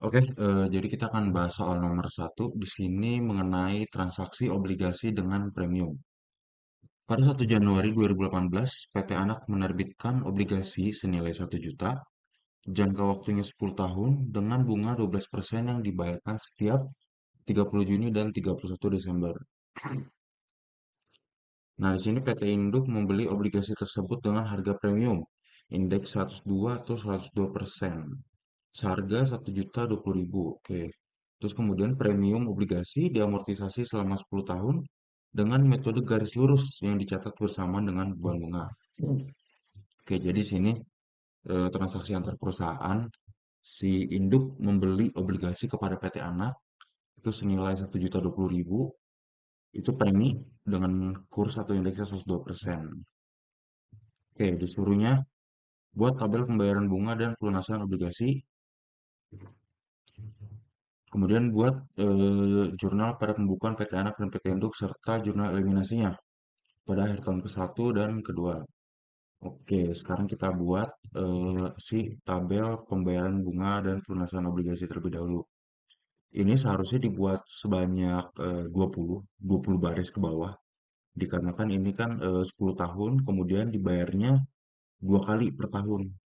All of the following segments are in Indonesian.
Oke, jadi kita akan bahas soal nomor satu di sini mengenai transaksi obligasi dengan premium. Pada 1 Januari 2018, PT Anak menerbitkan obligasi senilai 1 juta, jangka waktunya 10 tahun dengan bunga 12% yang dibayarkan setiap 30 Juni dan 31 Desember. Nah, di sini PT Induk membeli obligasi tersebut dengan harga premium, indeks 102 atau 102%. Seharga 1.020.000. Oke. Terus kemudian premium obligasi diamortisasi selama 10 tahun dengan metode garis lurus yang dicatat bersama dengan beban bunga. Oke, jadi sini transaksi antar perusahaan, si induk membeli obligasi kepada PT Anak itu senilai 1.020.000, itu premi dengan kurs atau indeksnya 102%. Oke, disuruhnya buat tabel pembayaran bunga dan pelunasan obligasi. Kemudian buat jurnal pada pembukuan PT Anak dan PT Induk serta jurnal eliminasinya pada akhir tahun ke-1 dan kedua. Oke, sekarang kita buat si tabel pembayaran bunga dan pelunasan obligasi terlebih dahulu. Ini seharusnya dibuat sebanyak 20 baris ke bawah. Dikarenakan ini kan 10 tahun, kemudian dibayarnya 2 kali per tahun.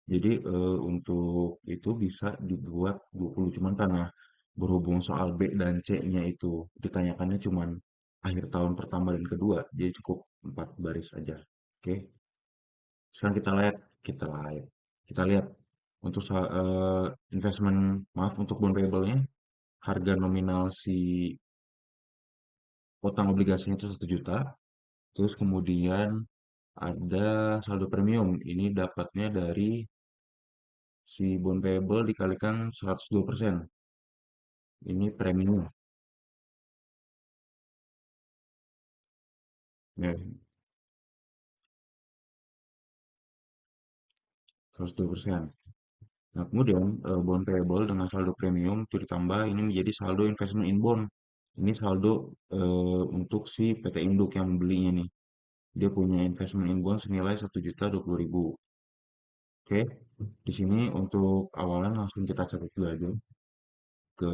Jadi untuk itu bisa dibuat 20, cuman karena berhubung soal B dan C-nya itu ditanyakannya cuman akhir tahun pertama dan kedua, jadi cukup 4 baris aja. Oke, sekarang kita lihat untuk investment, maaf, untuk bond payable-nya, harga nominal si utang obligasinya itu 1 juta, terus kemudian ada saldo premium, ini dapatnya dari si bond payable dikalikan 102%. Ini premium. Ya, 102%. Nah, kemudian bond payable dengan saldo premium itu ditambah ini menjadi saldo investment in bond. Ini saldo untuk si PT Induk yang membelinya nih. Dia punya investment in bond senilai 1.020.000. Oke, di sini untuk awalan langsung kita catat dulu aja ke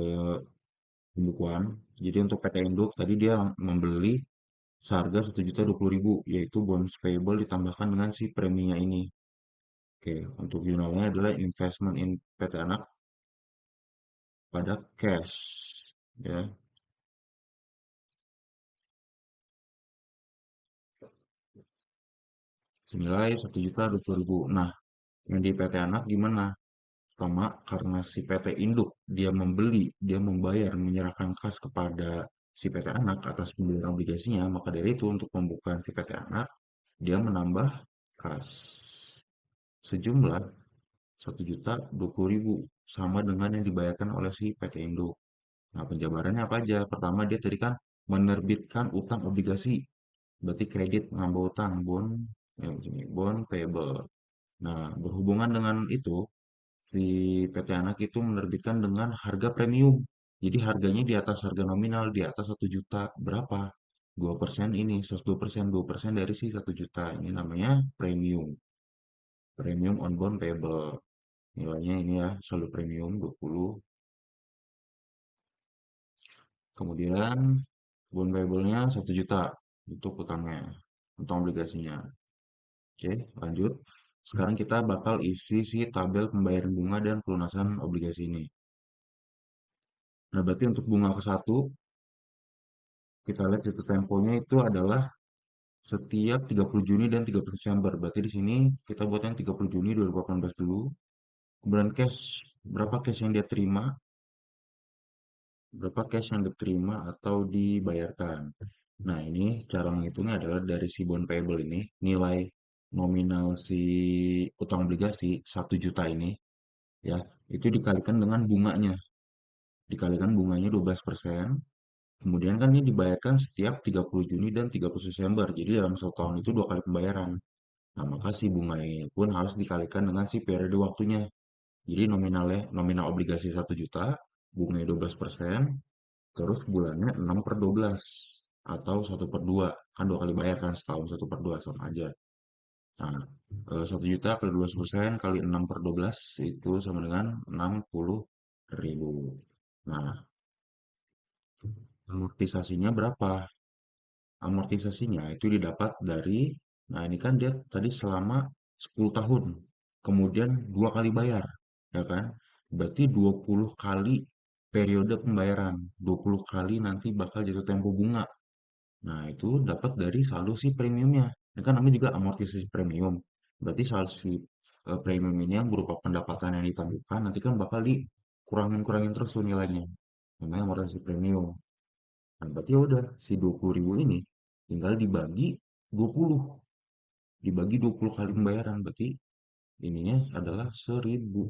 pembukuan. Jadi untuk PT Induk tadi dia membeli seharga 1.020.000, yaitu bonds payable ditambahkan dengan si preminya ini. Oke, untuk jurnalnya adalah investment in PT Anak pada cash, ya, senilai 1.020.000. Nah, yang di PT Anak gimana? Pertama, karena si PT Induk dia membeli, dia membayar, menyerahkan kas kepada si PT Anak atas pembelian obligasinya, maka dari itu untuk pembukaan si PT Anak dia menambah kas sejumlah 1.020.000 sama dengan yang dibayarkan oleh si PT Induk. Nah, penjabarannya apa aja? Pertama, dia tadi kan menerbitkan utang obligasi, berarti kredit nambah utang, bond, ya, begini, bond payable. Nah, berhubungan dengan itu, si PT Anak itu menerbitkan dengan harga premium. Jadi harganya di atas harga nominal, di atas 1 juta. Berapa? 2% ini, 102%, 2% dari si 1 juta. Ini namanya premium. Premium on bond payable. Nilainya ini ya, saldo premium 20. Kemudian bond payable-nya 1 juta untuk utangnya, utang obligasinya. Oke, lanjut. Sekarang kita bakal isi si tabel pembayaran bunga dan pelunasan obligasi ini. Nah, berarti untuk bunga ke-1, kita lihat jatuh temponya itu adalah setiap 30 Juni dan 30 Desember. Berarti di sini kita buat yang 30 Juni 2018 dulu. Kemudian cash, berapa cash yang dia terima, berapa cash yang diterima atau dibayarkan. Nah, ini cara menghitungnya adalah dari si bond payable ini, nilai nominal si utang obligasi 1 juta ini, ya, itu dikalikan dengan bunganya. Dikalikan bunganya 12%. Kemudian kan ini dibayarkan setiap 30 Juni dan 30 Desember. Jadi dalam 1 tahun itu 2 kali pembayaran. Nah, maka si bunga ini pun harus dikalikan dengan si periode waktunya. Jadi nominal obligasi 1 juta, bunganya 12%, terus bulannya 6 per 12 atau 1/2. Kan 2 kali bayar kan setahun, 1/2 sama aja. Nah, 1 juta kali 12% kali 6/12 itu sama dengan 60 ribu. Nah, amortisasinya berapa? Amortisasinya itu didapat dari, nah ini kan dia tadi selama 10 tahun, kemudian dua kali bayar, ya kan? Berarti 20 kali periode pembayaran, 20 kali nanti bakal jatuh tempo bunga. Nah, itu dapat dari saldo si premiumnya. Ini kan namanya juga amortisasi premium. Berarti saldo si premium ini yang berupa pendapatan yang ditangguhkan, nanti kan bakal dikurangin-kurangin terus tuh nilainya. Namanya amortisasi premium. Nah, berarti ya udah, si 20.000 ini tinggal dibagi 20. Dibagi 20 kali pembayaran. Berarti ininya adalah 1.000.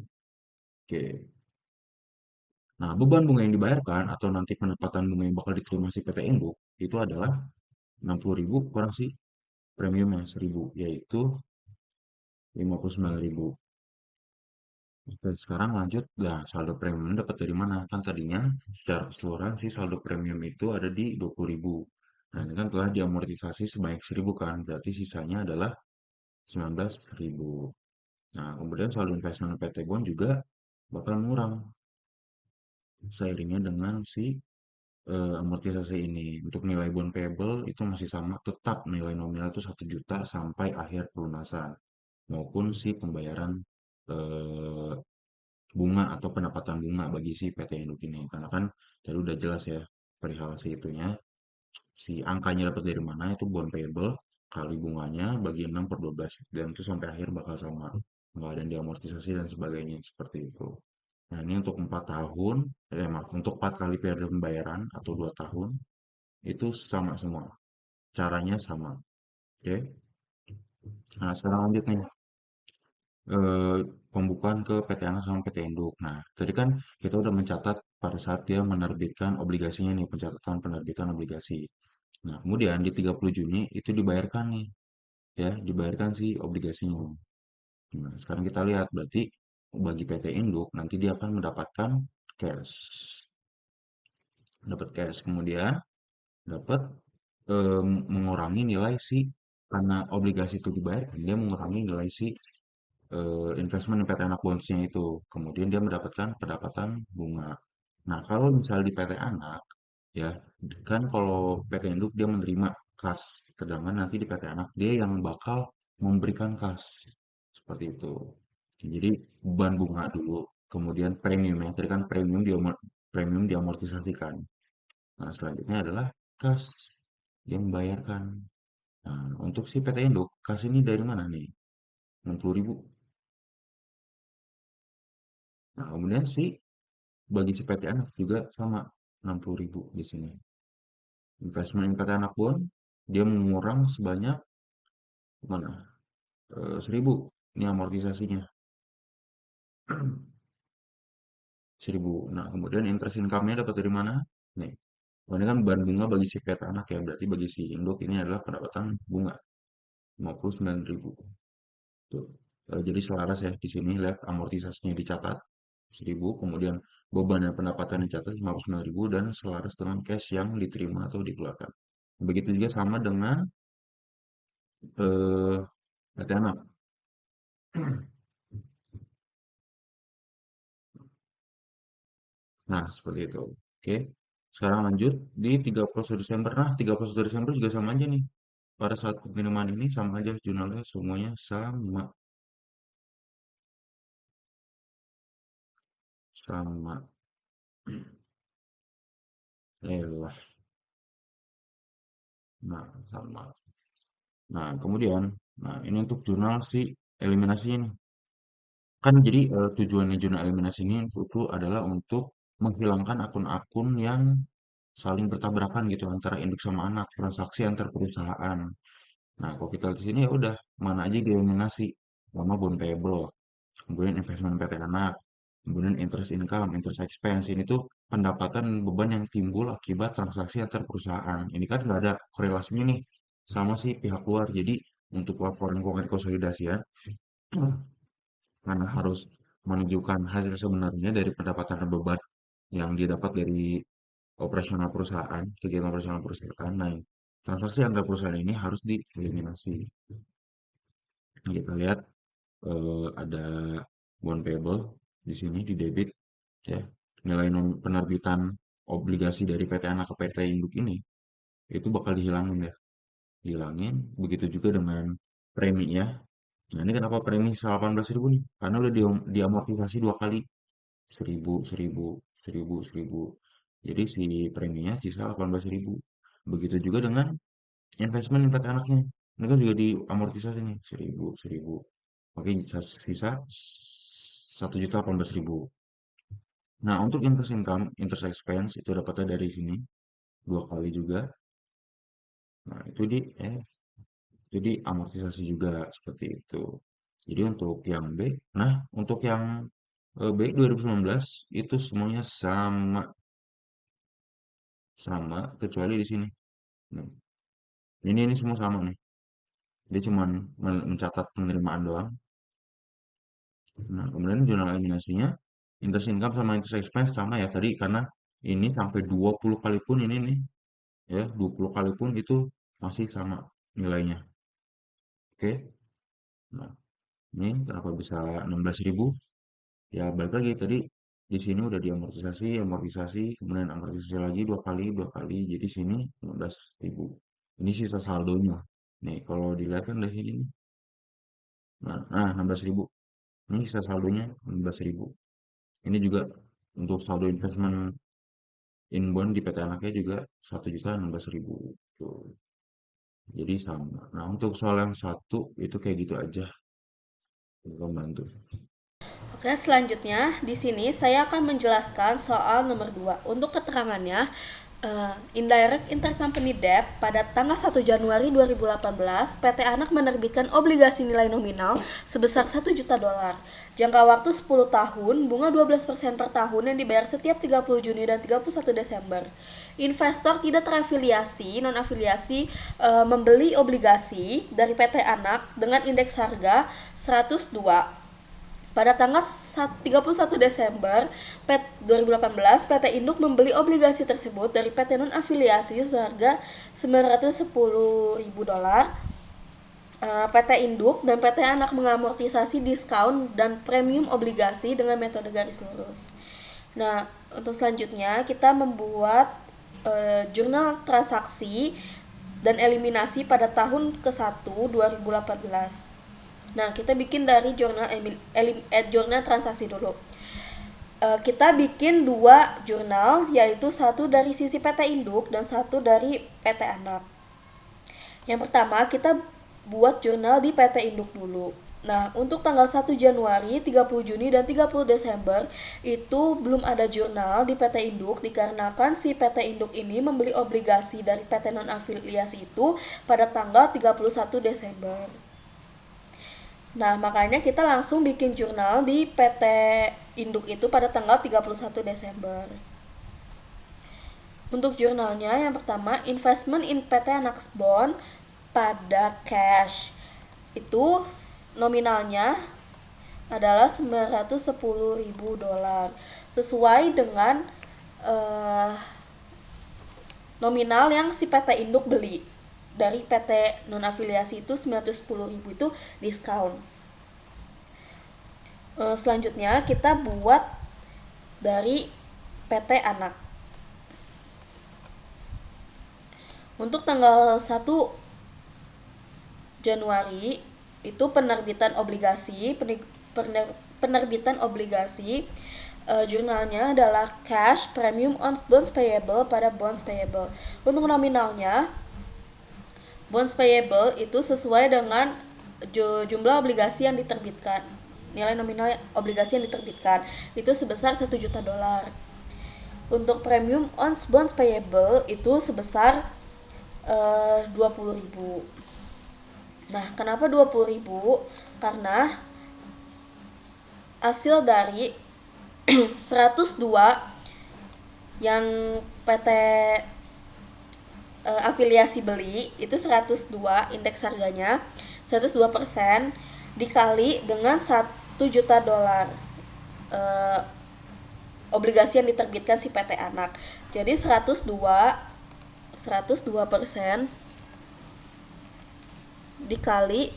Oke. Nah, beban bunga yang dibayarkan atau nanti pendapatan bunga yang bakal diterima si PT Induk itu adalah 60.000 kurang si premiumnya 1.000, yaitu 59.000. Oke, sekarang lanjut. Nah, saldo premium dapat dari mana? Kan tadinya secara keseluruhan sih saldo premium itu ada di 20.000. Nah, ini kan telah diamortisasi sebanyak 1.000 kan. Berarti sisanya adalah 19.000. Nah, kemudian saldo investment PT Bond juga bakal mengurang seiringnya dengan si amortisasi ini. Untuk nilai bond payable itu masih sama, tetap nilai nominal itu 1 juta sampai akhir pelunasan maupun si pembayaran eh, bunga atau pendapatan bunga bagi si PT Induk ini. Karena kan tadi udah jelas ya perihal si itunya, si angkanya dapat dari mana itu bond payable kali bunganya bagi 6/12 dan itu sampai akhir bakal sama. Nggak ada yang diamortisasi dan sebagainya seperti itu. Nah ini untuk 4 tahun, maaf untuk 4 kali periode pembayaran atau 2 tahun itu sama semua. Caranya sama. Oke. Nah sekarang lanjut nih. eh, Pembukuan ke PT Anak sama PT Induk. Nah, tadi kan kita udah mencatat pada saat dia menerbitkan obligasinya nih, pencatatan penerbitan obligasi. Nah, kemudian di 30 Juni itu dibayarkan nih, ya, dibayarkan si obligasinya. Nah, sekarang kita lihat berarti bagi PT Induk nanti dia akan mendapatkan cash, dapat cash. Kemudian dapat mengurangi nilai si karena obligasi itu dibayarkan, dia mengurangi nilai si investment PT Anak Bonds-nya itu. Kemudian dia mendapatkan pendapatan bunga. Nah, kalau misal di PT Anak, ya, kan kalau PT Induk dia menerima kas, sedangkan nanti di PT Anak dia yang bakal memberikan kas. Seperti itu. Jadi beban bunga dulu, kemudian premium ya. Tadi kan premium diamortisasikan. Nah, selanjutnya adalah kas yang membayarkan. Nah, untuk si PT Induk, kas ini dari mana nih? 60.000. Nah, kemudian si bagi si PT Anak juga sama 60.000 di sini. Investment PT Anak pun dia mengurang sebanyak mana? 1.000. Ini amortisasinya 1.000. Nah, kemudian interest income-nya dapat dari mana? Nih. Oh, ini kan beban bunga bagi si PT Anak ya. Berarti bagi si induk ini adalah pendapatan bunga 59.000. Tuh. Jadi selaras ya di sini lihat amortisasinya dicatat 1.000, kemudian beban dan pendapatan dicatat 59.000 dan selaras dengan cash yang diterima atau dikeluarkan. Begitu juga sama dengan eh PT Anak. Nah, seperti itu. Oke. Sekarang lanjut di 31 Desember. Nah, 31 Desember juga sama aja nih. Pada saat pengiriman ini sama aja jurnalnya semuanya sama. Sama. Elah. Nah, sama. Nah, kemudian, nah ini untuk jurnal si eliminasi ini. Kan jadi tujuannya jurnal eliminasi ini itu adalah untuk menghilangkan akun-akun yang saling bertabrakan gitu antara induk sama anak, transaksi antar perusahaan. Nah, kalau kita lihat di sini ya udah mana aja dieliminasi. Pertama bond payable, kemudian investment PT Anak, kemudian interest income, interest expense. Ini tuh pendapatan beban yang timbul akibat transaksi antar perusahaan. Ini kan nggak ada korelasinya nih sama si pihak luar. Jadi untuk laporan keuangan konsolidasian karena harus menunjukkan hasil sebenarnya dari pendapatan dan beban yang didapat dari operasional perusahaan, kegiatan operasional perusahaan. Nah, transaksi antar perusahaan ini harus dieliminasi. Kita lihat ada bond payable di sini di debit ya. nilai penerbitan obligasi dari PT anak ke PT induk ini itu bakal dihilangin ya. Dihilangin, begitu juga dengan premi ya. Nah, ini kenapa premi 18.000 nih? Karena udah diamortisasi 2 kali. 1.000, 1.000, 1.000, 1.000. Jadi si preminya sisa 18.000. Begitu juga dengan investment PT anaknya. Ini kan juga diamortisasi nih. 1.000, 1.000. Oke, sisa 1.018.000. Nah, untuk interest income, interest expense itu dapatnya dari sini 2 kali juga. Nah, itu di amortisasi juga seperti itu. Jadi untuk yang B, nah untuk yang B 2019 itu semuanya sama sama kecuali di sini. Nah, ini semua sama nih. Dia cuma mencatat penerimaan doang. Nah, kemudian jurnal eliminasinya interest income sama interest expense sama ya tadi karena ini sampai 20 kali pun ini nih ya 20 kali pun itu masih sama nilainya. Oke. Nah, ini kenapa bisa 16.000? Ya balik lagi tadi di sini udah diamortisasi, amortisasi, kemudian amortisasi lagi 2 kali, 2 kali. Jadi sini 15.000. Ini sisa saldonya. Nih kalau dilihat kan dari sini nih. Nah, 16.000. Ini sisa saldonya 16.000. Ini juga untuk saldo investment inbound di PT anaknya juga 1.016.000. Tuh. Jadi sama. Nah, untuk soal yang satu itu kayak gitu aja. Membantu. Oke, selanjutnya di sini saya akan menjelaskan soal nomor 2. Untuk keterangannya, indirect intercompany debt pada tanggal 1 Januari 2018, PT Anak menerbitkan obligasi nilai nominal sebesar 1 juta dolar. Jangka waktu 10 tahun, bunga 12% per tahun yang dibayar setiap 30 Juni dan 31 Desember. Investor tidak terafiliasi, non-afiliasi membeli obligasi dari PT Anak dengan indeks harga 102 pada tanggal 31 Desember 2018, PT Induk membeli obligasi tersebut dari PT non-afiliasi seharga 910.000 dolar. PT Induk dan PT Anak mengamortisasi diskon dan premium obligasi dengan metode garis lurus. Nah, untuk selanjutnya kita membuat jurnal transaksi dan eliminasi pada tahun ke-1 2018. Nah, kita bikin dari jurnal transaksi dulu. Kita bikin 2 jurnal, yaitu satu dari sisi PT Induk dan satu dari PT Anak. Yang pertama, kita buat jurnal di PT Induk dulu. Nah, untuk tanggal 1 Januari, 30 Juni, dan 30 Desember itu belum ada jurnal di PT Induk dikarenakan si PT Induk ini membeli obligasi dari PT non-afiliasi itu pada tanggal 31 Desember. Nah, makanya kita langsung bikin jurnal di PT Induk itu pada tanggal 31 Desember. Untuk jurnalnya yang pertama, investment in PT Anax Bond pada cash. Itu nominalnya adalah 910.000 dolar. Sesuai dengan nominal yang si PT Induk beli. Dari PT non-afiliasi itu 910.000 itu diskon. Selanjutnya kita buat dari PT Anak. Untuk tanggal 1 Januari itu penerbitan obligasi, jurnalnya adalah cash premium on bonds payable pada bonds payable. Untuk nominalnya bonds payable itu sesuai dengan jumlah obligasi yang diterbitkan. Nilai nominal obligasi yang diterbitkan itu sebesar 1 juta dolar. Untuk premium on bonds payable itu sebesar 20.000. Nah, kenapa 20.000? Karena hasil dari 102 yang PT afiliasi beli itu 102 indeks harganya 102% dikali dengan 1 juta dolar obligasi yang diterbitkan si PT Anak. Jadi 102% dikali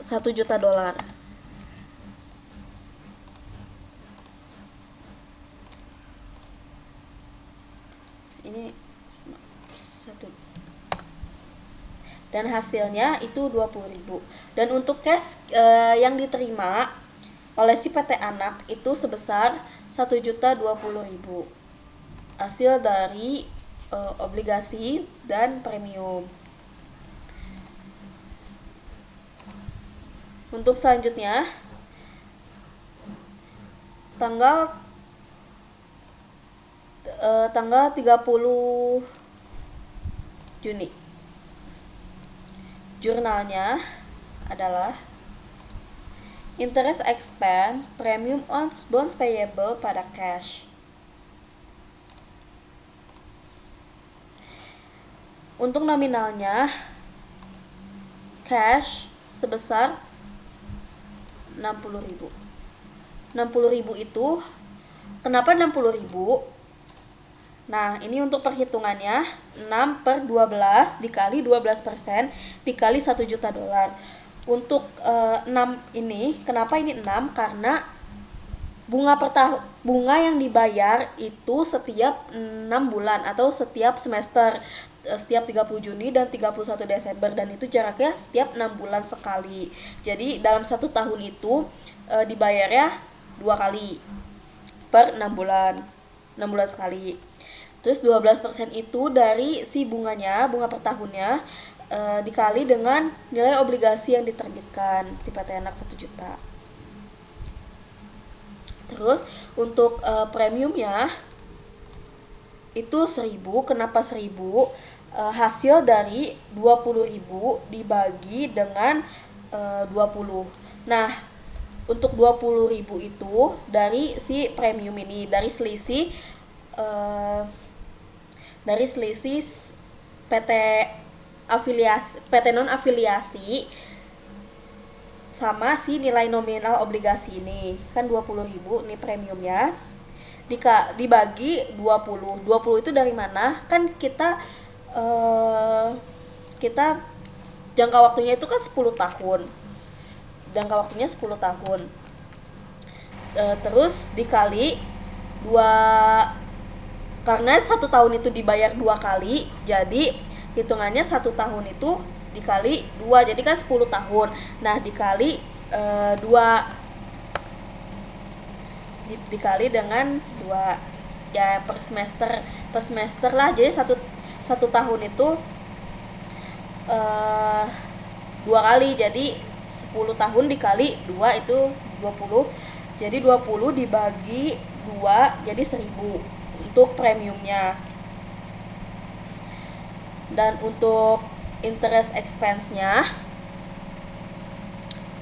1 juta dolar. ini satu, dan hasilnya itu 20.000. Dan untuk cash yang diterima oleh si PT Anak itu sebesar 1.020.000 hasil dari obligasi dan premium. Untuk selanjutnya tanggal 30 Juni. Jurnalnya adalah interest expense premium on bonds payable pada cash. Untuk nominalnya cash sebesar 60.000. 60.000 itu kenapa 60.000? Nah, ini untuk perhitungannya 6/12 dikali 12% dikali 1 juta dolar. Untuk 6 ini, kenapa ini 6? Karena bunga yang dibayar itu setiap 6 bulan atau setiap semester, setiap 30 Juni dan 31 Desember, dan itu jaraknya setiap 6 bulan sekali. Jadi dalam 1 tahun itu dibayarnya 2 kali per 6 bulan. 6 bulan sekali. Terus 12% itu dari si bunganya, bunga per tahunnya dikali dengan nilai obligasi yang diterbitkan si PT Anak 1 juta. Terus untuk premiumnya itu 1.000. Kenapa 1.000? Hasil dari 20.000 dibagi dengan 20. Nah, untuk 20.000 itu dari si premium ini, dari selisih PT afiliasi, PT non afiliasi sama si nilai nominal obligasi ini. Kan 20.000 nih premiumnya. Dibagi 20. 20 itu dari mana? Kan kita jangka waktunya itu kan 10 tahun. Jangka waktunya 10 tahun. Terus dikali 2, karena 1 tahun itu dibayar 2 kali, jadi hitungannya 1 tahun itu dikali 2, jadi kan 10 tahun. Nah, dikali 2 dikali dengan 2 ya per semester lah. Jadi satu tahun itu 2 kali, jadi 10 tahun dikali 2 itu 20. Jadi 20 dibagi 2 jadi 1.000 untuk premiumnya. Dan untuk interest expense-nya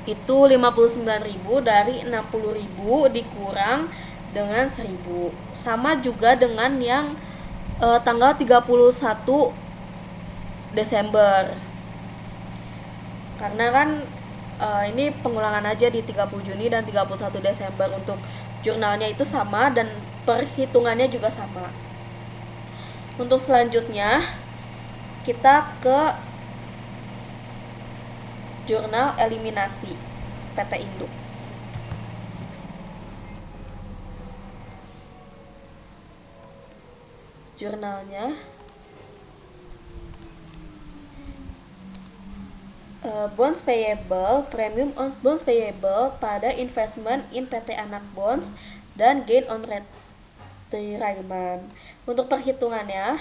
itu 59.000 dari 60.000 dikurang dengan 1.000. Sama juga dengan yang tanggal 31 Desember. Karena kan ini pengulangan aja di 30 Juni dan 31 Desember. Untuk jurnalnya itu sama dan perhitungannya juga sama. Untuk selanjutnya kita ke jurnal eliminasi PT Induk. Jurnalnya bonds payable, premium on bonds payable pada investment in PT Anak Bonds dan gain on retirement. Untuk perhitungannya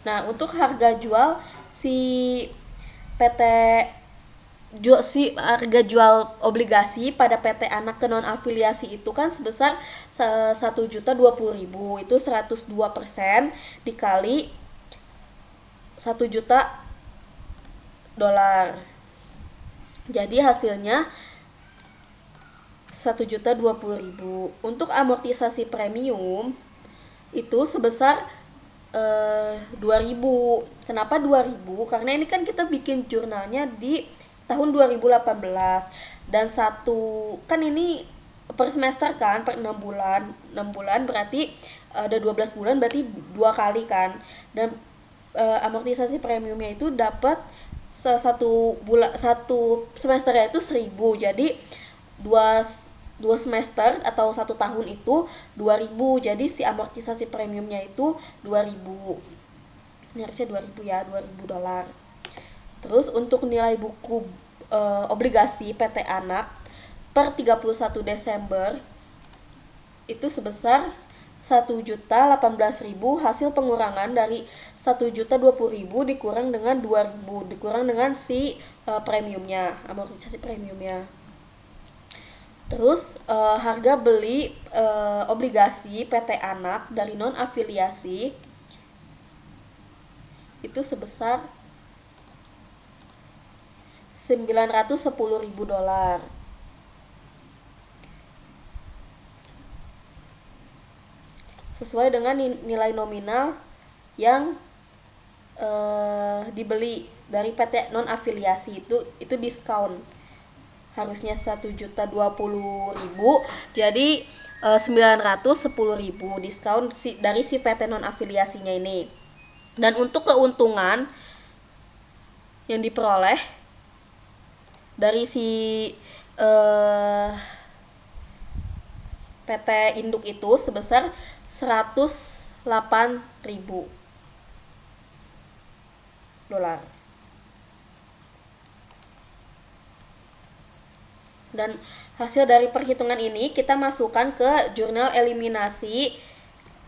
nah, untuk harga jual si harga jual obligasi pada PT Anak ke non afiliasi itu kan sebesar 1.020.000. Itu 102% dikali 1 juta dolar. Jadi hasilnya 1.020.000. Untuk amortisasi premium itu sebesar 2.000. Kenapa 2.000? Karena ini kan kita bikin jurnalnya di tahun 2018 dan kan ini per semester kan, per 6 bulan. 6 bulan berarti ada 12 bulan, berarti 2 kali kan. Dan amortisasi premiumnya itu dapat satu semester itu 1.000. Jadi 2 semester atau 1 tahun itu 2.000. Jadi si amortisasi premiumnya itu 2.000. Ini harusnya 2.000 ya, 2.000 dolar. Terus untuk nilai buku obligasi PT Anak per 31 Desember itu sebesar 1.018.000 hasil pengurangan dari 1.020.000 dikurang dengan 2.000 dikurang dengan si premiumnya, amortisasi premiumnya. Terus harga beli obligasi PT Anak dari non afiliasi itu sebesar 910.000 dolar. Sesuai dengan nilai nominal yang dibeli dari PT non afiliasi itu diskon. Harusnya 1.020.000 jadi 910.000 diskon dari si PT non afiliasinya ini. Dan untuk keuntungan yang diperoleh dari si PT induk itu sebesar 108.000 dolar. Dan hasil dari perhitungan ini kita masukkan ke jurnal eliminasi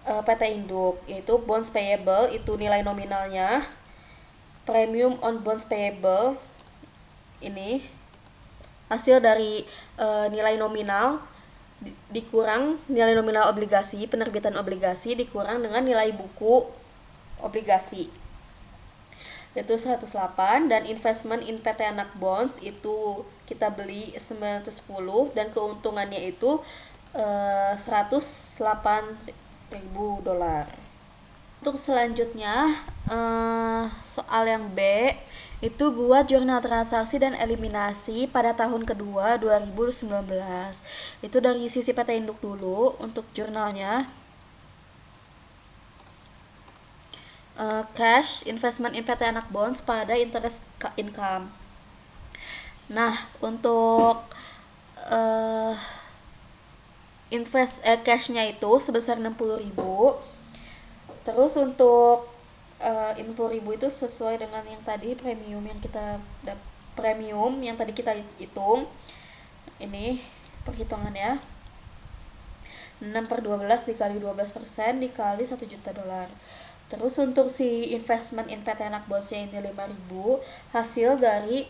PT induk, yaitu bonds payable itu nilai nominalnya, premium on bonds payable ini hasil dari nilai nominal dikurang nilai nominal obligasi, penerbitan obligasi dikurang dengan nilai buku obligasi yaitu 108. Dan investment in PT Anak Bonds itu kita beli 910 dan keuntungannya itu 108.000 dolar. Untuk selanjutnya soal yang B itu buat jurnal transaksi dan eliminasi pada tahun kedua 2019. Itu dari sisi PT induk dulu untuk jurnalnya. Cash investment in PT Anak Bonds pada interest income. Nah, untuk cashnya itu sebesar 60.000. Terus untuk 60.000 itu sesuai dengan yang tadi premium yang kita hitung. Ini perhitungannya 6/12 dikali 12% dikali 1 juta dolar. Terus untuk si investment in PT Anak Bondsnya ini 5.000 hasil dari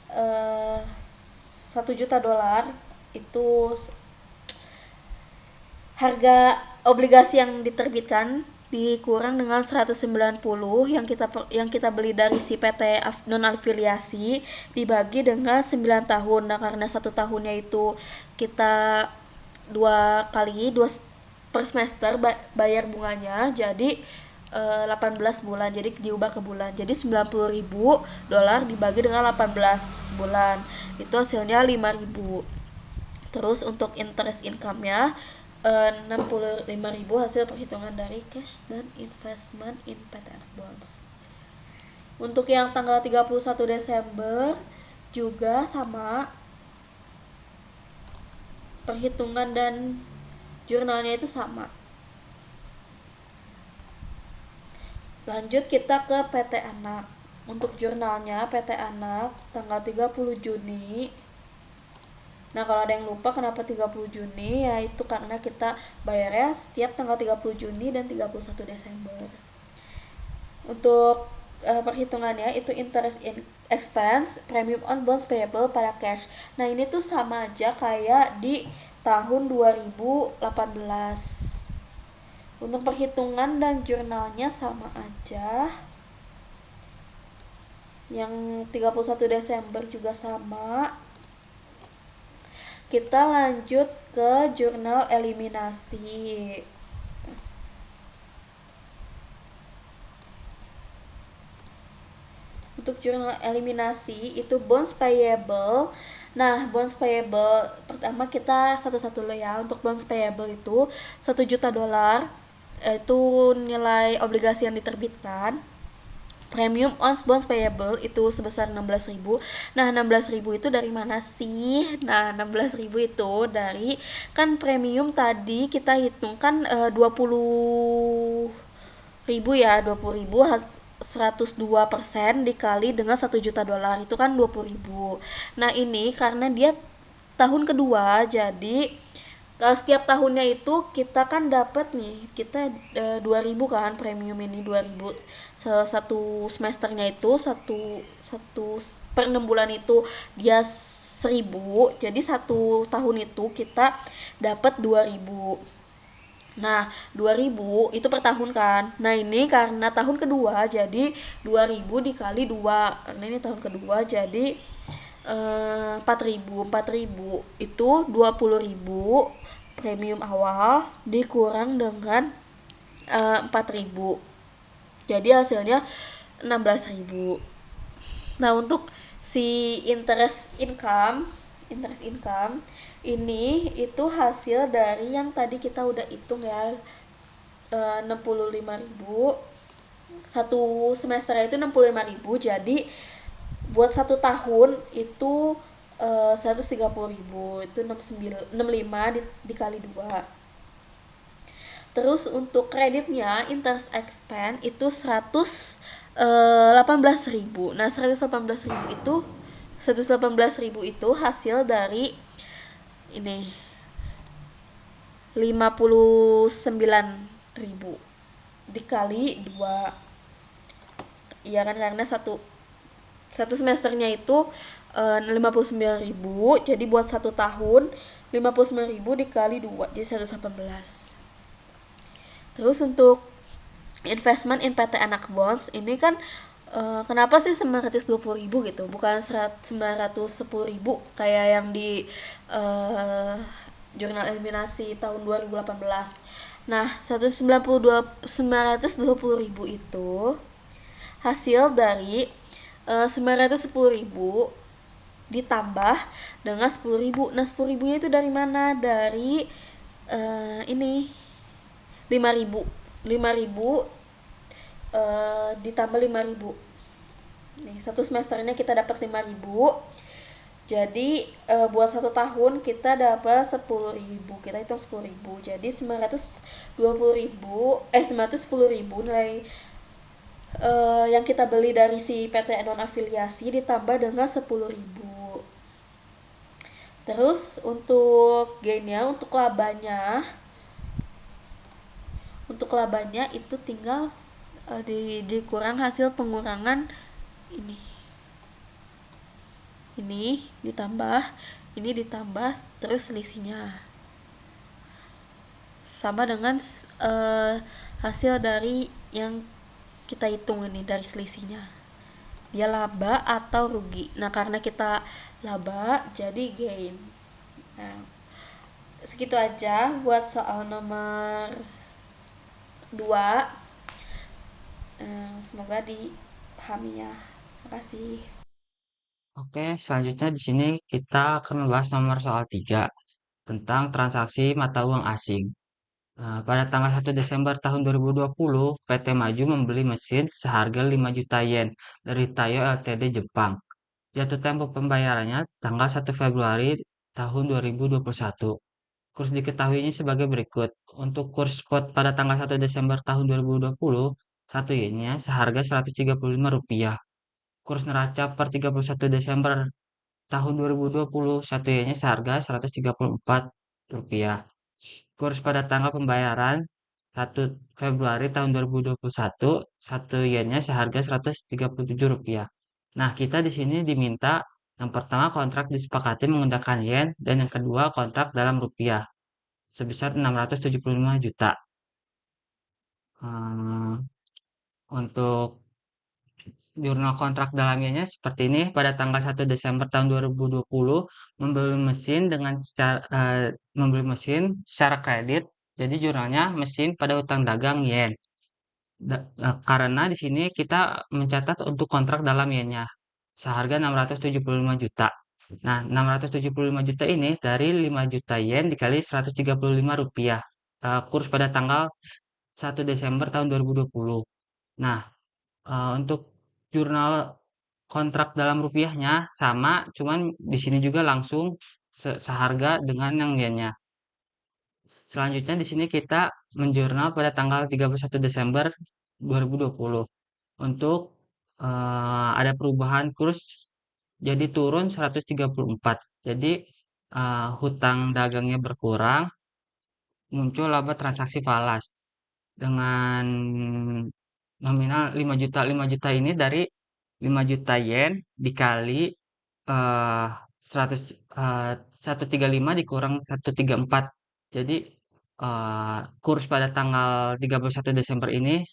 1 juta dolar itu harga obligasi yang diterbitkan dikurang dengan 190 yang kita beli dari si PT non afiliasi dibagi dengan 9 tahun. Nah, karena 1 tahunnya itu kita 2 per semester bayar bunganya, jadi 18 bulan, jadi diubah ke bulan, jadi 90.000 dolar dibagi dengan 18 bulan itu hasilnya 5.000. Terus untuk interest income-nya 65.000 hasil perhitungan dari cash dan investment in PT Anak Bonds. Untuk yang tanggal 31 Desember juga sama, perhitungan dan jurnalnya itu sama. Lanjut kita ke PT Anak. Untuk jurnalnya PT Anak tanggal 30 Juni. Nah, kalau ada yang lupa kenapa 30 Juni, ya itu karena kita bayarnya setiap tanggal 30 Juni dan 31 Desember. Untuk perhitungannya itu interest expense, premium on bonds payable pada cash. Nah, ini tuh sama aja kayak di tahun 2018. Untuk perhitungan dan jurnalnya sama aja. Yang 31 Desember juga sama. Kita lanjut ke jurnal eliminasi. Untuk jurnal eliminasi itu bonds payable. Nah, bonds payable pertama kita satu-satu dulu ya. Untuk bonds payable itu 1 juta dolar itu nilai obligasi yang diterbitkan. Premium on bonds payable itu sebesar 16.000. Nah, 16.000 itu dari mana sih? Nah, 16.000 itu dari kan premium tadi kita hitung kan 20.000 ya, 20.000 102% dikali dengan 1 juta dolar itu kan 20.000. Nah, ini karena dia tahun kedua, jadi setiap tahunnya itu kita kan dapat nih, kita 2.000 kan premium ini 2.000 satu semesternya itu satu satu per 6 bulan itu dia 1.000, jadi satu tahun itu kita dapat 2.000. Nah, 2.000 itu per tahun kan. Nah, ini karena tahun kedua jadi 2.000 dikali 2. Karena ini tahun kedua jadi 4.000. 4.000 itu 20.000 premium awal dikurang dengan 4.000. Jadi hasilnya 16.000. Nah, untuk si interest income ini itu hasil dari yang tadi kita udah hitung ya, 65.000 satu semester itu 65.000, jadi buat satu tahun itu 130.000 itu 65 dikali 2. Terus untuk kreditnya interest expense itu 118.000. Nah, 118.000 itu hasil dari ini 59.000 dikali 2. Iya kan, karena satu satu semesternya itu 59.000, jadi buat satu tahun 59.000 dikali 2 jadi 118. Terus untuk investment in PT Anak Bonds ini kan kenapa sih 920.000 gitu, bukan 910.000 kayak yang di jurnal eliminasi tahun 2018. Nah, 920.000 itu hasil dari 910.000 ditambah dengan 10.000. Nah, 10.000-nya itu dari mana? Dari ini 5.000. 5.000 ditambah 5.000. Nih, satu semesternya kita dapat 5.000. Jadi buat satu tahun kita dapat 10.000. Kita hitung 10.000. Jadi 910.000 nilai yang kita beli dari si PT non afiliasi ditambah dengan 10.000. Terus untuk gainnya, untuk labanya itu tinggal dikurang hasil pengurangan ini. Ini ditambah, ini ditambah, terus selisihnya sama dengan hasil dari yang kita hitung ini dari selisihnya. Dia laba atau rugi. Nah, karena kita laba jadi gain. Nah, segitu aja buat soal nomor 2. Semoga dipahami ya. Makasih. Oke, selanjutnya di sini kita akan membahas nomor soal 3 tentang transaksi mata uang asing. Pada tanggal 1 Desember tahun 2020, PT Maju membeli mesin seharga 5 juta yen dari Tayo Ltd Jepang. Jatuh tempo pembayarannya tanggal 1 Februari tahun 2021. Kurs diketahuinya sebagai berikut. Untuk kurs spot pada tanggal 1 Desember tahun 2020, satu yennya seharga Rp135. Kurs neraca per 31 Desember tahun 2020, satu yennya seharga Rp134. Kurs pada tanggal pembayaran 1 Februari tahun 2021, satu yennya seharga Rp137. Nah, kita di sini diminta yang pertama kontrak disepakati menggunakan yen dan yang kedua kontrak dalam rupiah sebesar 675 juta. Hmm, untuk jurnal kontrak dalam yennya seperti ini. Pada tanggal 1 Desember tahun 2020 membeli mesin secara kredit. Jadi jurnalnya mesin pada utang dagang yen. Karena di sini kita mencatat untuk kontrak dalam yennya seharga 675 juta. Nah, 675 juta ini dari 5 juta yen dikali Rp135. Kurs pada tanggal 1 Desember tahun 2020. Nah, untuk jurnal kontrak dalam rupiahnya sama, cuman di sini juga langsung seharga dengan yang yennya. Selanjutnya di sini kita menjurnal pada tanggal 31 Desember 2020 untuk ada perubahan kurs jadi turun 134. Jadi hutang dagangnya berkurang, muncul laba transaksi falas dengan nominal 5 juta. 5 juta ini dari 5 juta yen dikali eh 100 135 dikurang 134. Jadi kurs pada tanggal 31 Desember ini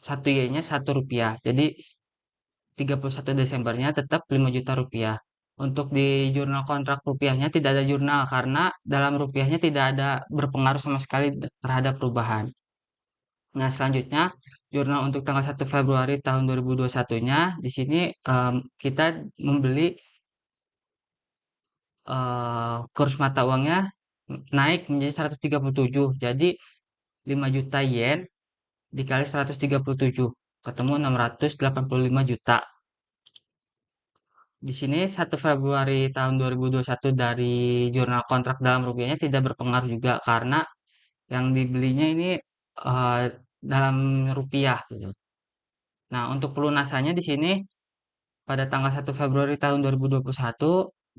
satu yennya 1 rupiah. Jadi 31 Desembernya tetap 5 juta rupiah. Untuk di jurnal kontrak rupiahnya tidak ada jurnal karena dalam rupiahnya tidak ada berpengaruh sama sekali terhadap perubahan. Nah, selanjutnya jurnal untuk tanggal 1 Februari tahun 2021-nya di sini kita membeli kurs mata uangnya naik menjadi 137. Jadi 5 juta yen dikali 137 ketemu 685 juta. Di sini 1 Februari tahun 2021 dari jurnal kontrak dalam rupiahnya tidak berpengaruh juga karena yang dibelinya ini eh, dalam rupiah gitu. Nah, untuk pelunasannya di sini pada tanggal 1 Februari tahun 2021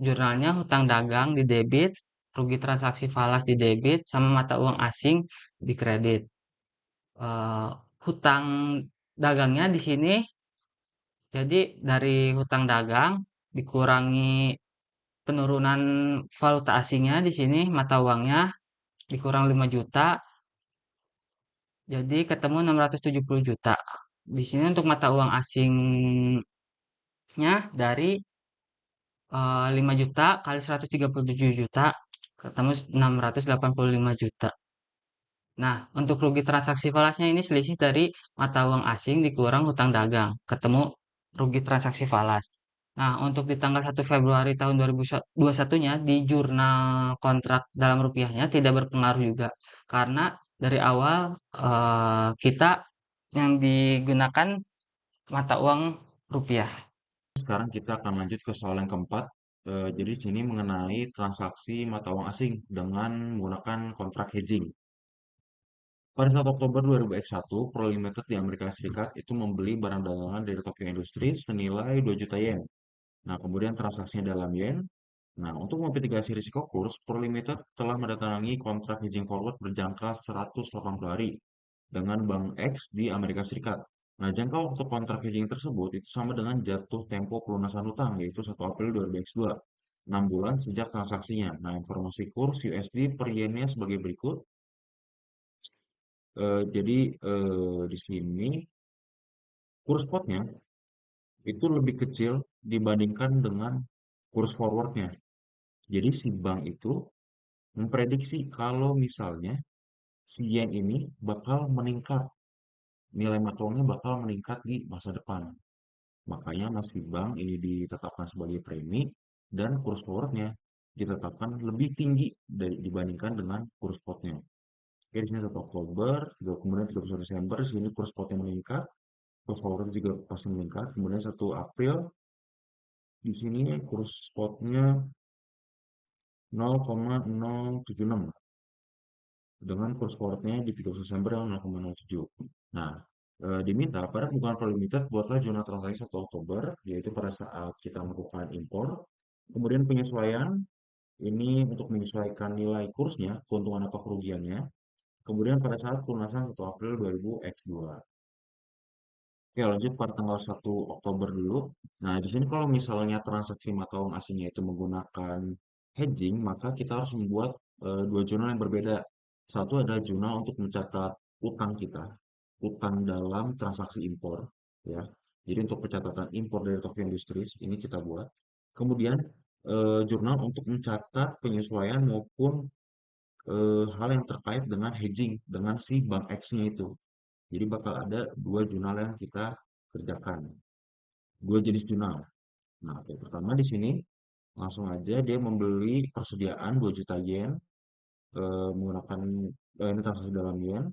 jurnalnya hutang dagang di debit, rugi transaksi falas di debit, sama mata uang asing di kredit. Eh, hutang dagangnya di sini jadi dari hutang dagang dikurangi penurunan valuta asingnya di sini mata uangnya dikurang 5 juta jadi ketemu 670 juta. Di sini untuk mata uang asingnya dari 5 juta kali 137 juta ketemu 685 juta. Nah, untuk rugi transaksi falasnya ini selisih dari mata uang asing dikurang hutang dagang, ketemu rugi transaksi falas. Nah, untuk di tanggal 1 Februari tahun 2021-nya di jurnal kontrak dalam rupiahnya tidak berpengaruh juga. Karena dari awal kita yang digunakan mata uang rupiah. Sekarang kita akan lanjut ke soal yang keempat. Jadi di sini mengenai transaksi mata uang asing dengan menggunakan kontrak hedging. Pada 1 Oktober 2021, Pro Limited di Amerika Serikat itu membeli barang dagangan dari Tokyo Industries senilai 2 juta yen. Nah, kemudian transaksinya dalam yen. Nah, untuk memitigasi risiko kurs, Pro Limited telah mendatangi kontrak hedging forward berjangka 180 hari dengan Bank X di Amerika Serikat. Nah, jangka waktu kontrak hedging tersebut itu sama dengan jatuh tempo pelunasan hutang, yaitu 1 April 2022. 6 bulan sejak transaksinya. Nah, informasi kurs USD per yennya sebagai berikut. Jadi di sini kurs spotnya itu lebih kecil dibandingkan dengan kurs forwardnya. Jadi si bank itu memprediksi kalau misalnya si yen ini bakal meningkat, nilai mata uangnya bakal meningkat di masa depan. Makanya nasib bank ini ditetapkan sebagai premi dan kurs forwardnya ditetapkan lebih tinggi dibandingkan dengan kurs spotnya. Oke, di sini 1 Oktober, kemudian 31 Desember, di sini kurs spotnya meningkat, kurs forward juga pasti meningkat. Kemudian 1 April, di sini kurs spotnya 0,076 dengan kurs forwardnya di 30 Desember yang 0,07. Nah, diminta pada pembukaan Pro Limited buatlah jurnal transaksi 1 Oktober, yaitu pada saat kita melakukan impor. Kemudian penyesuaian, ini untuk menyesuaikan nilai kursnya, keuntungan atau kerugiannya. Kemudian pada saat pelunasan 1 April 2000X2. Oke, lanjut pada tanggal 1 Oktober dulu. Nah, di sini kalau misalnya transaksi mata uang asingnya itu menggunakan hedging, maka kita harus membuat dua jurnal yang berbeda. Satu adalah jurnal untuk mencatat utang kita, utang dalam transaksi impor, ya. Jadi untuk pencatatan impor dari Tokyo Industries ini kita buat. Kemudian jurnal untuk mencatat penyesuaian maupun hal yang terkait dengan hedging dengan si bank X-nya itu. Jadi bakal ada dua jurnal yang kita kerjakan, dua jenis jurnal. Nah, oke, pertama di sini langsung aja dia membeli persediaan 2 juta yen menggunakan ini transaksi dalam yen.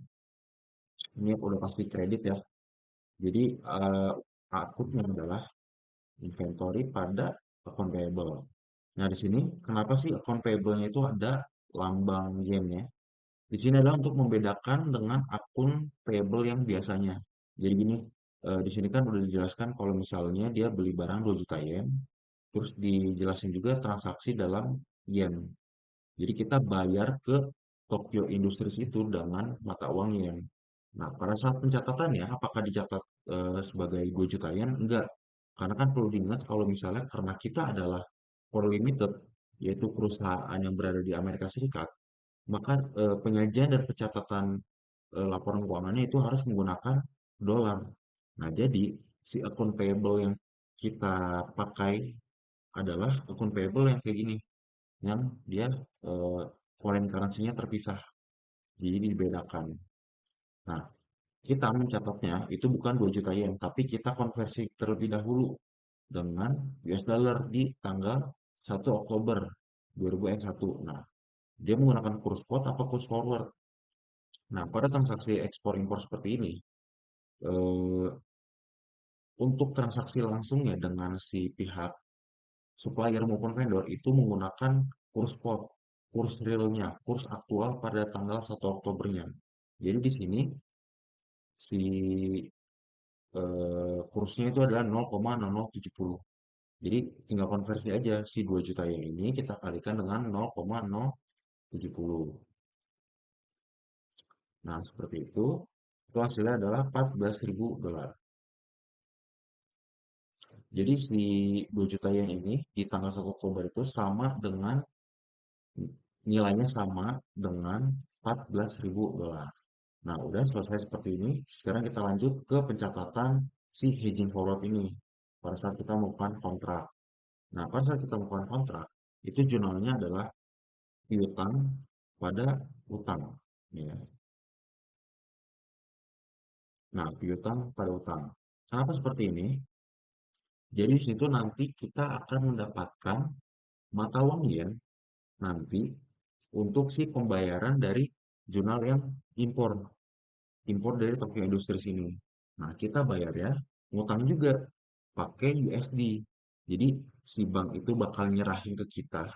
Ini udah pasti kredit ya. Jadi outputnya adalah inventory pada account payable. Nah, di sini kenapa sih account payable-nya itu ada lambang yen-nya? Di sini adalah untuk membedakan dengan akun payable yang biasanya. Jadi gini, di sini kan udah dijelaskan kalau misalnya dia beli barang 2 juta yen, terus dijelasin juga transaksi dalam yen. Jadi kita bayar ke Tokyo Industries itu dengan mata uang yen. Nah, pada saat pencatatannya, apakah dicatat sebagai 2 juta yen? Enggak. Karena kan perlu diingat kalau misalnya karena kita adalah for limited, yaitu perusahaan yang berada di Amerika Serikat, maka penyajian dan pencatatan laporan keuangannya itu harus menggunakan dolar. Nah, jadi si akun payable yang kita pakai adalah akun payable yang kayak gini, yang dia eh, foreign currency-nya terpisah, jadi dibedakan. Nah, kita mencatatnya itu bukan 2 juta yen, tapi kita konversi terlebih dahulu dengan US dollar di tanggal 1 Oktober 2001. Nah, dia menggunakan kurs spot apa kurs forward. Nah, pada transaksi ekspor impor seperti ini, eh, untuk transaksi langsungnya dengan si pihak supplier maupun vendor itu menggunakan kurs spot, kurs realnya, kurs aktual pada tanggal 1 Oktobernya. Jadi di sini si kursnya itu adalah 0,0070. Jadi tinggal konversi aja si 2 juta yen ini kita kalikan dengan 0,070. Nah, seperti itu. Itu hasilnya adalah 14.000 dolar. Jadi si 2 juta yen ini di tanggal 1 Oktober itu sama dengan nilainya sama dengan 14.000 dolar. Nah, udah selesai seperti ini. Sekarang kita lanjut ke pencatatan si hedging forward ini. Pada saat kita melakukan kontrak. Nah, pada saat kita melakukan kontrak, itu jurnalnya adalah piutang pada utang. Ya. Nah, piutang pada utang. Kenapa seperti ini? Jadi di situ nanti kita akan mendapatkan mata uang yen nanti untuk si pembayaran dari jurnal yang impor. Impor dari Tokyo Industries ini. Nah, kita bayar ya, ngutang juga pakai USD. Jadi si bank itu bakal nyerahin ke kita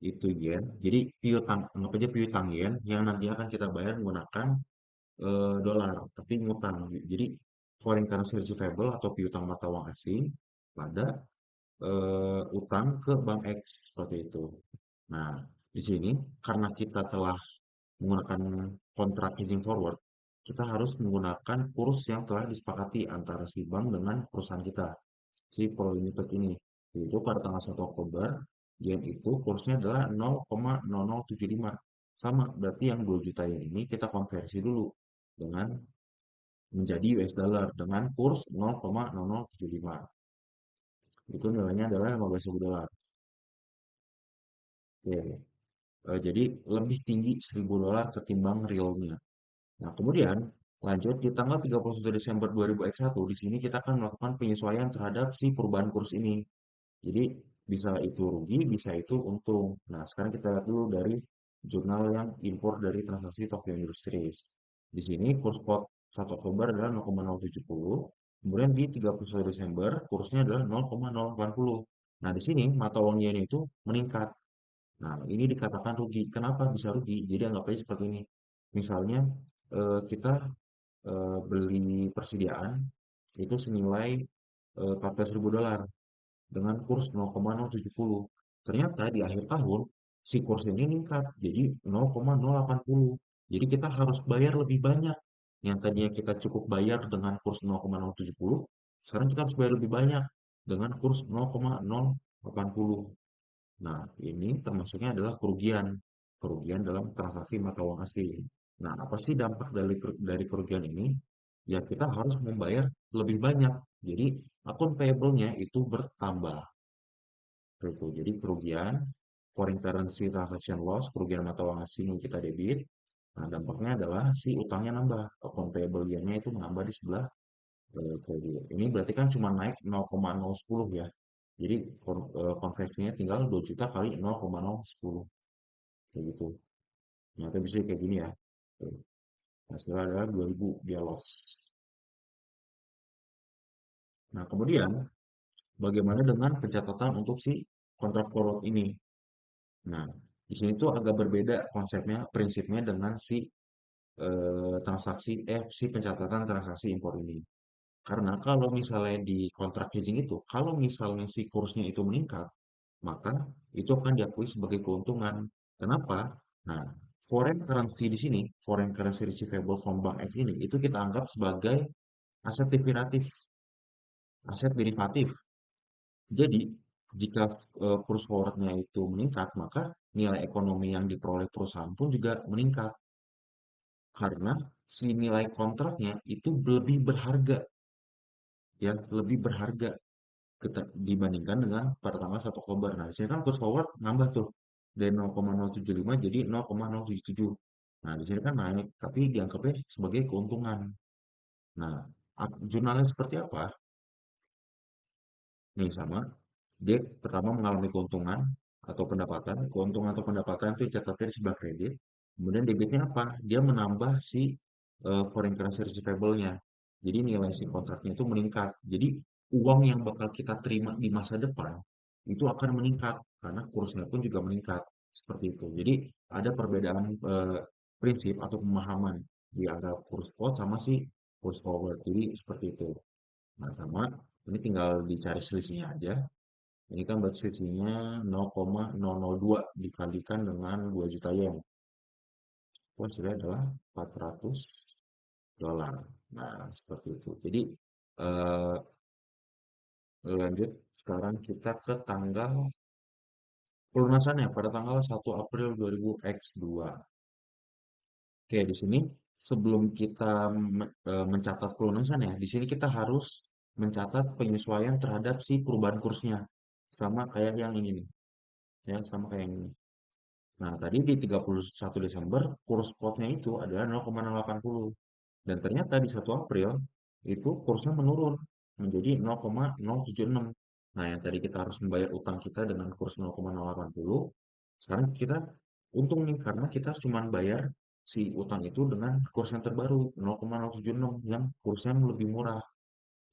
itu yen. Jadi piutang, anggap aja piutang yen yang nanti akan kita bayar menggunakan dolar, tapi ngutang. Jadi foreign currency receivable atau piutang mata uang asing pada utang ke bank X seperti itu. Nah, di sini karena kita telah menggunakan kontrak hedging forward, kita harus menggunakan kurs yang telah disepakati antara si bank dengan perusahaan kita, si Pro Limited ini. Yaitu pada tanggal 1 Oktober, yen itu kursnya adalah 0,0075. Sama, berarti yang 2 juta yen ini kita konversi dulu dengan menjadi US dollar dengan kurs 0,0075. Itu nilainya adalah 15.000 dolar. Oke. Jadi lebih tinggi 1.000 dolar ketimbang realnya. Nah, kemudian lanjut di tanggal 31 Desember 2001 di sini kita akan melakukan penyesuaian terhadap si perubahan kurs ini. Jadi bisa itu rugi, bisa itu untung. Nah, sekarang kita lihat dulu dari jurnal yang impor dari transaksi Tokyo Industries. Di sini kurs spot 1 Oktober adalah 0,070, kemudian di 31 Desember kursnya adalah 0,080. Nah, di sini mata uang yen itu meningkat. Nah, ini dikatakan rugi. Kenapa bisa rugi? Jadi anggap aja seperti ini. Misalnya kita beli persediaan itu senilai 14.000 dolar dengan kurs 0,070. Ternyata di akhir tahun si kurs ini meningkat jadi 0,080. Jadi kita harus bayar lebih banyak. Yang tadinya kita cukup bayar dengan kurs 0,070, sekarang kita harus bayar lebih banyak dengan kurs 0,080. Nah, ini termasuknya adalah kerugian. Kerugian dalam transaksi mata uang asing. Nah, apa sih dampak dari kerugian ini? Ya, kita harus membayar lebih banyak. Jadi, akun payable-nya itu bertambah. Itu. Jadi, kerugian foreign currency transaction loss, kerugian mata uang asing yang kita debit. Nah, dampaknya adalah si utangnya nambah. Akun payable yen-nya itu menambah di sebelah kredit. Ini berarti kan cuma naik 0,010 ya. Jadi konversinya tinggal 2 juta kali 0,010 kayak gitu. Ternyata bisa kayak gini ya. Tuh. Hasilnya adalah 2.000 dia loss. Nah, kemudian bagaimana dengan pencatatan untuk si kontrak forward ini? Nah, di sini tuh agak berbeda konsepnya, prinsipnya dengan si pencatatan transaksi impor ini. Karena kalau misalnya di kontrak hedging itu, kalau misalnya si kursnya itu meningkat, maka itu akan diakui sebagai keuntungan. Kenapa? Nah, foreign currency receivable from Bank X ini, itu kita anggap sebagai aset derivatif, aset derivatif. Jadi, jika kurs forwardnya itu meningkat, maka nilai ekonomi yang diperoleh perusahaan pun juga meningkat. Karena si nilai kontraknya itu lebih berharga, ya, lebih berharga dibandingkan dengan pada tanggal 1 Oktober. Nah, di sini kan kurs forward nambah tuh dari 0,075 jadi 0,077. Nah, di sini kan naik, tapi dianggapnya sebagai keuntungan. Nah, jurnalnya seperti apa? Nih sama, dia pertama mengalami keuntungan atau pendapatan. Keuntungan atau pendapatan itu dicatatnya di sebelah kredit. Kemudian debitnya apa? Dia menambah si foreign currency receivable-nya. Jadi nilai si kontraknya itu meningkat. Jadi uang yang bakal kita terima di masa depan itu akan meningkat karena kursnya pun juga meningkat. Seperti itu. Jadi ada perbedaan prinsip atau pemahaman di antara kurs spot sama si kurs forward. Jadi seperti itu. Nah, sama ini tinggal dicari selisihnya aja. Ini kan berarti selisihnya 0,002 dikalikan dengan 2 juta yen. Itu hasilnya adalah 400 dolar. Nah, seperti itu. Jadi, eh, lanjut. Sekarang kita ke tanggal pelunasannya pada tanggal 1 April 2000X2. Oke, di sini sebelum kita mencatat pelunasan ya, di sini kita harus mencatat penyesuaian terhadap si perubahan kursnya. Sama kayak yang ini nih, ya, sama kayak yang ini. Nah, tadi di 31 Desember kurs spotnya itu adalah 0,080 dan ternyata di 1 April itu kursnya menurun menjadi 0,076. Nah, yang tadi kita harus membayar utang kita dengan kurs 0,080, sekarang kita untung nih karena kita cuma bayar si utang itu dengan kurs yang terbaru 0,076 yang kursnya lebih murah.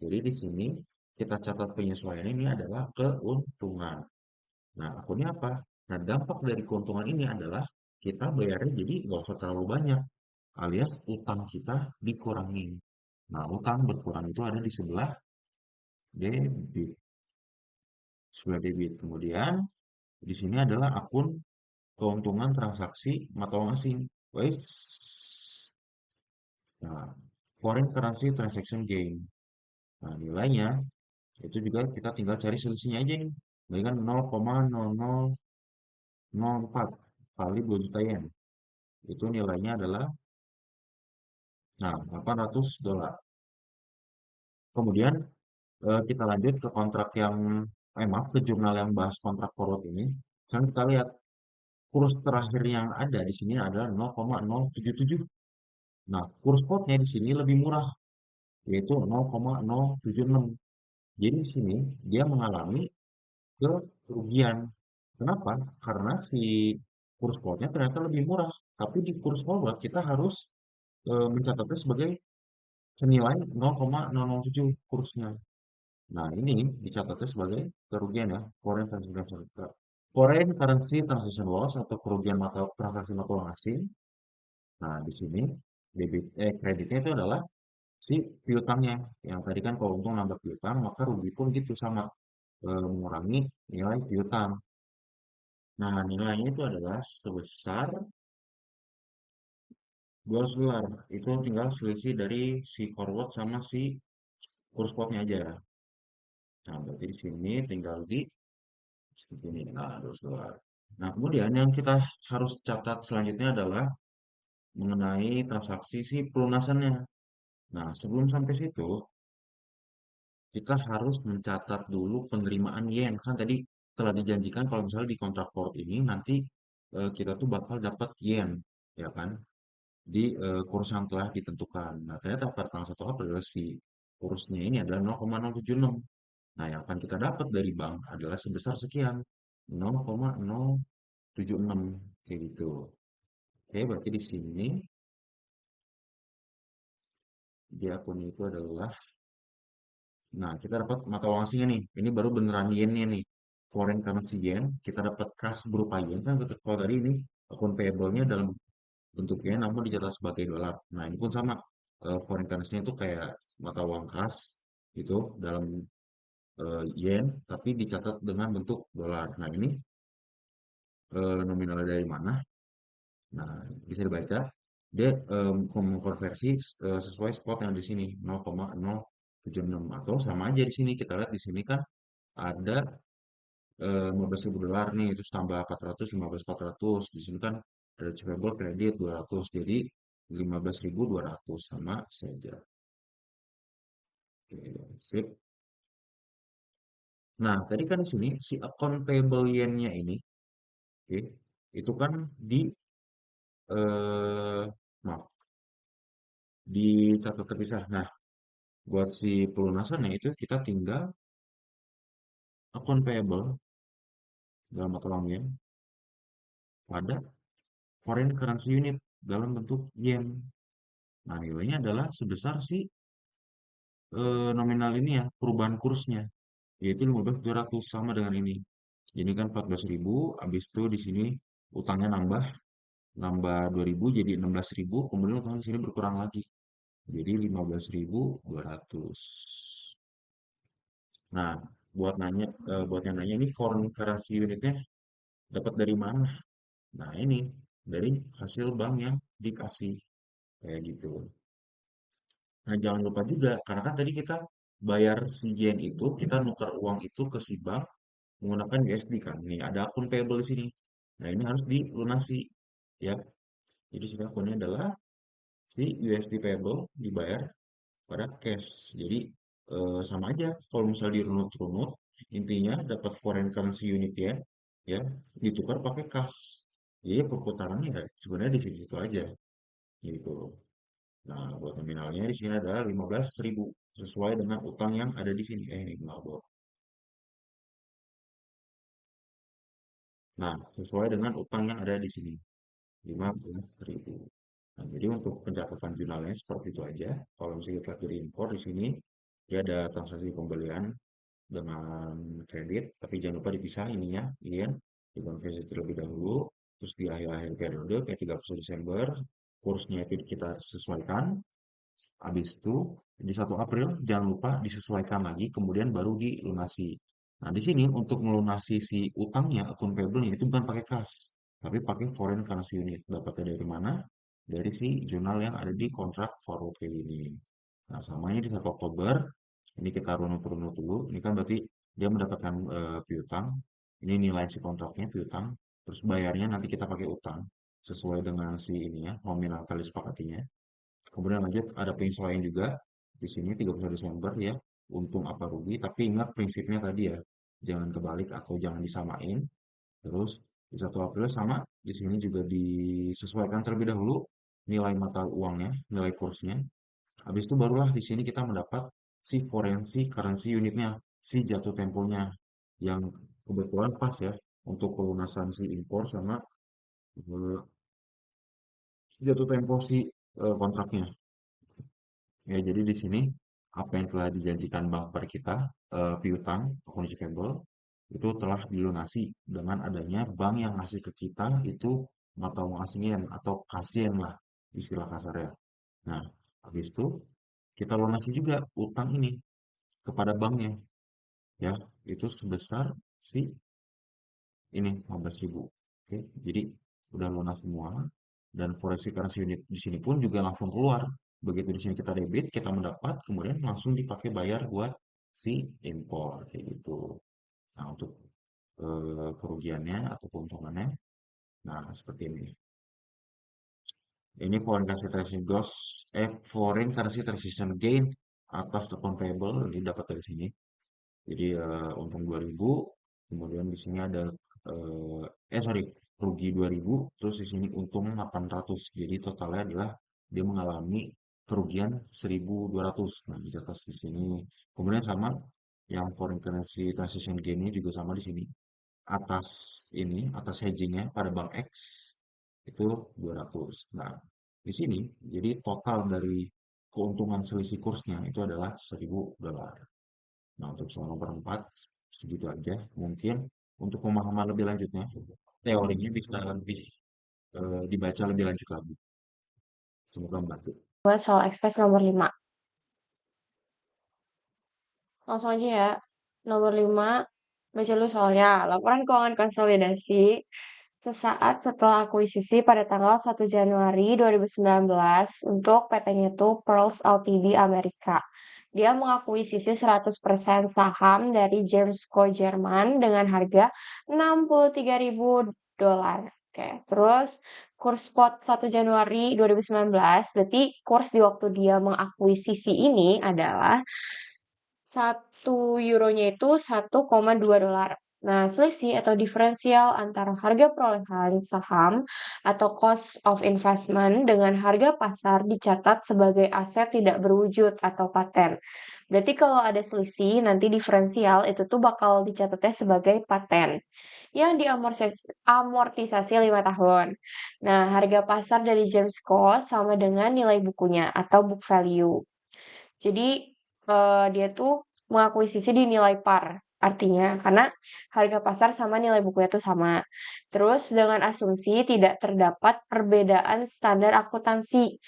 Jadi di sini kita catat penyesuaian ini adalah keuntungan. Nah, akunnya apa? Nah, dampak dari keuntungan ini adalah kita bayarnya jadi nggak usah terlalu banyak, alias utang kita dikurangi. Nah, utang berkurang itu ada di debit, sebelah debit. Kemudian di sini adalah akun keuntungan transaksi mata uang asing. Wes, nah, foreign currency transaction gain. Nah, nilainya itu juga kita tinggal cari selisihnya aja nih. Ini kan 0,0004 kali 2 juta yen. Itu nilainya adalah, nah, 800 dolar. Kemudian kita lanjut ke kontrak yang, maaf, ke jurnal yang bahas kontrak forward ini. Sekarang kita lihat kurs terakhir yang ada di sini adalah 0,077. Nah, kurs spotnya di sini lebih murah, yaitu 0,076. Jadi di sini dia mengalami kerugian. Kenapa? Karena si kurs spotnya ternyata lebih murah, tapi di kurs forward kita harus mencatatnya sebagai senilai 0,007 kursnya. Nah, ini dicatatnya sebagai kerugian ya, foreign currency transaction loss atau kerugian transaksi mata uang asing. Nah, di sini kreditnya itu adalah si piutangnya. Yang tadi kan kalau untung nambah piutang, maka rugi pun gitu sama mengurangi nilai piutang. Nah, nilainya itu adalah sebesar 12 dolar. Itu tinggal selisih dari si forward sama si kurs spotnya aja. Nah, berarti di sini tinggal di seperti ini. Nah, 12 dolar. Nah, kemudian yang kita harus catat selanjutnya adalah mengenai transaksi si pelunasannya. Nah, sebelum sampai situ, kita harus mencatat dulu penerimaan yen. Kan tadi telah dijanjikan kalau misalnya di kontrak forward ini nanti kita tuh bakal dapat yen, ya kan? Di kurs yang telah ditentukan. Nah, ternyata pada tanggal 1 April si kursnya ini adalah 0,076. Nah, yang akan kita dapat dari bank adalah sebesar sekian, 0,076 kayak gitu. Oke, berarti di sini di akun itu adalah Nah, kita dapat mata uang asingnya nih. Ini baru beneran yennya nih. Foreign currency yen, kita dapat kas berupa yen kan kalau tadi ini account payable-nya dalam bentuk yen namun dicatat sebagai dolar. Nah, ini pun sama. Foreign currency-nya itu kayak mata uang kas gitu dalam yen tapi dicatat dengan bentuk dolar. Nah, ini nominalnya dari mana? Nah, bisa dibaca. Dia mengkonversi sesuai spot yang di sini 0,076 atau sama aja di sini kita lihat di sini kan ada 15.000 dolar nih terus tambah 400 15.400 di sini kan ada receivable kredit 200 jadi 15.200 sama saja. Oke, sip. Nah, tadi kan di sini si account payable yen-nya ini, oke, itu kan di maaf, dicatat terpisah. Nah, buat si pelunasannya itu kita tinggal account payable dalam mata uang yen pada foreign currency unit dalam bentuk yen. Nah, nilainya adalah sebesar si nominal ini ya, perubahan kursnya, yaitu 15.200 sama dengan ini. Jadi kan 14.000, habis itu di sini utangnya nambah, nambah 2.000 jadi 16.000, kemudian utang di sini berkurang lagi. Jadi 15.200. Nah, buat yang nanya ini foreign currency unitnya dapat dari mana? Nah, ini dari hasil bank yang dikasih kayak gitu. Nah, jangan lupa juga, karena kan tadi kita bayar si yen itu, kita nukar uang itu ke si bank menggunakan USD kan. Nih, ada akun payable di sini. Nah, ini harus dilunasi, ya. Jadi, sini akunnya adalah si USD payable dibayar pada cash. Jadi, sama aja. Kalau misal dirunut-runut, intinya dapat foreign currency unit ya, ditukar pakai cash. Jadi, perputarannya ya, sebenarnya di situ aja, gitu. Nah, buat nominalnya di sini ada 15.000 sesuai dengan utang yang ada di sini. Ini maaf. Nah, sesuai dengan utang yang ada di sini, 15.000. Nah, jadi untuk pencatatan jurnalnya seperti itu aja. Kalau misalnya kita dari impor di sini, dia ada transaksi pembelian dengan kredit, tapi jangan lupa dipisah ininya, yen, dikonversi terlebih dahulu, terus di akhir-akhir periode, kayak 31 Desember, kursnya itu kita sesuaikan, habis itu di 1 April jangan lupa disesuaikan lagi, kemudian baru dilunasi. Nah, di sini untuk melunasi si utangnya, akun payable-nya itu bukan pakai kas, tapi pakai foreign currency unit. Dapatnya dari mana? Dari si jurnal yang ada di kontrak forward kayak ini. Nah, samanya di 1 Oktober, ini kita runut-runut dulu. Ini kan berarti dia mendapatkan piutang. Ini nilai si kontraknya piutang. Terus bayarnya nanti kita pakai utang sesuai dengan si ini ya, nominal kali sepakatinya. Kemudian lanjut ada penyesuaian juga di sini 31 Desember ya, untung apa rugi, tapi ingat prinsipnya tadi ya, jangan kebalik atau jangan disamain. Terus di 1 April sama, di sini juga disesuaikan terlebih dahulu nilai mata uangnya, nilai kursnya. Habis itu barulah di sini kita mendapat si foreign currency unitnya, si jatuh temponya yang kebetulan pas ya untuk pelunasan si impor sama eh, jatuh tempo si kontraknya. Ya, jadi di sini apa yang telah dijanjikan bank pada kita, piutang maupun receivable itu telah dilunasi dengan adanya bank yang ngasih ke kita itu mata uang asing yen atau kasien lah istilah kasarnya. Nah, habis itu kita lunasi juga utang ini kepada banknya ya, itu sebesar si ini 15.000. Oke, jadi udah lunas semua dan forex currency unit di sini pun juga langsung keluar. Begitu di sini kita debit, kita mendapat, kemudian langsung dipakai bayar buat si impor kayak gitu. Nah, untuk kerugiannya atau keuntungannya, nah seperti ini. Ini foreign currency transaction gain atas account payable ini dapat dari sini. Jadi untung 2.000, kemudian di sini ada sorry, rugi 2.000, terus di sini untung 800. Jadi totalnya adalah dia mengalami kerugian 1.200. Nah, dicatat di sini. Kemudian sama yang foreign currency transaction gain-nya juga sama di sini. Atas atas hedgingnya pada bank X itu 200. Nah, di sini jadi total dari keuntungan selisih kursnya itu adalah 1.000 dolar. Nah, untuk soal nomor 4, segitu aja. Mungkin untuk pemahaman lebih lanjutnya, teorinya bisa lebih dibaca lebih lanjut lagi. Semoga membantu. Buat soal ekspres nomor 5. Langsung aja ya. Nomor 5, baca dulu soalnya. Laporan keuangan konsolidasi sesaat setelah akuisisi pada tanggal 1 Januari 2019 untuk PT-nya itu Pearls Ltd Amerika. Dia mengakuisisi 100% saham dari James Co. Jerman dengan harga $63.000. Oke, terus kurs spot 1 Januari 2019, berarti kurs di waktu dia mengakuisisi ini adalah 1 euronya itu $1,2. Nah, selisih atau diferensial antara harga perolehan saham atau cost of investment dengan harga pasar dicatat sebagai aset tidak berwujud atau paten. Berarti kalau ada selisih, nanti diferensial itu tuh bakal dicatatnya sebagai paten yang diamortisasi 5 tahun. Nah, harga pasar dari James Co. sama dengan nilai bukunya atau book value. Jadi dia tuh mengakuisisi di nilai par. Artinya karena harga pasar sama nilai bukunya tuh sama. Terus dengan asumsi tidak terdapat perbedaan standar akuntansi.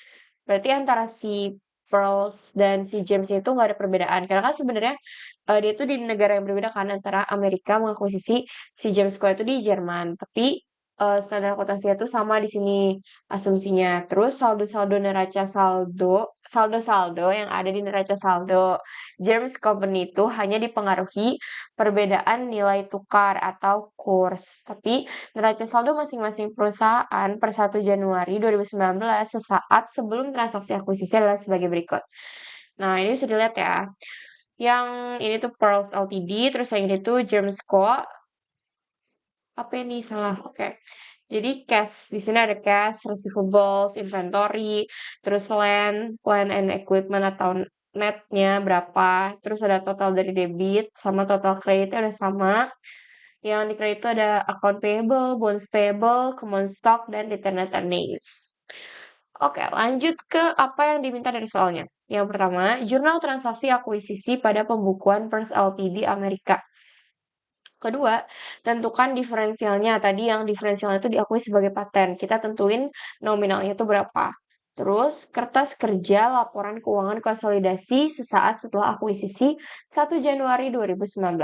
Berarti antara si Pearls dan si James itu nggak ada perbedaan. Karena kan sebenarnya dia tuh di negara yang berbeda kan antara Amerika mengakuisisi si James Co itu di Jerman. Tapi standar akuntansinya tuh sama di sini asumsinya. Terus saldo-saldo neraca saldo-saldo yang ada di neraca saldo James Company itu hanya dipengaruhi perbedaan nilai tukar atau kurs. Tapi neraca saldo masing-masing perusahaan per 1 Januari 2019 sesaat sebelum transaksi akuisisi adalah sebagai berikut. Nah, ini bisa dilihat ya. Yang ini tuh Pearls Ltd, terus yang ini tuh James Co. Apa ini salah? Oke. Jadi cash di sini ada cash, receivables, inventory, terus land and equipment atau netnya berapa, terus ada total dari debit sama total kreditnya udah sama. Yang di kredit itu ada account payable, bonds payable, common stock, dan retained earnings. Oke, lanjut ke apa yang diminta dari soalnya. Yang pertama, jurnal transaksi akuisisi pada pembukuan First Ltd Amerika. Kedua, tentukan diferensialnya. Tadi yang diferensialnya itu diakui sebagai paten. Kita tentuin nominalnya itu berapa. Terus, kertas kerja laporan keuangan konsolidasi sesaat setelah akuisisi 1 Januari 2019.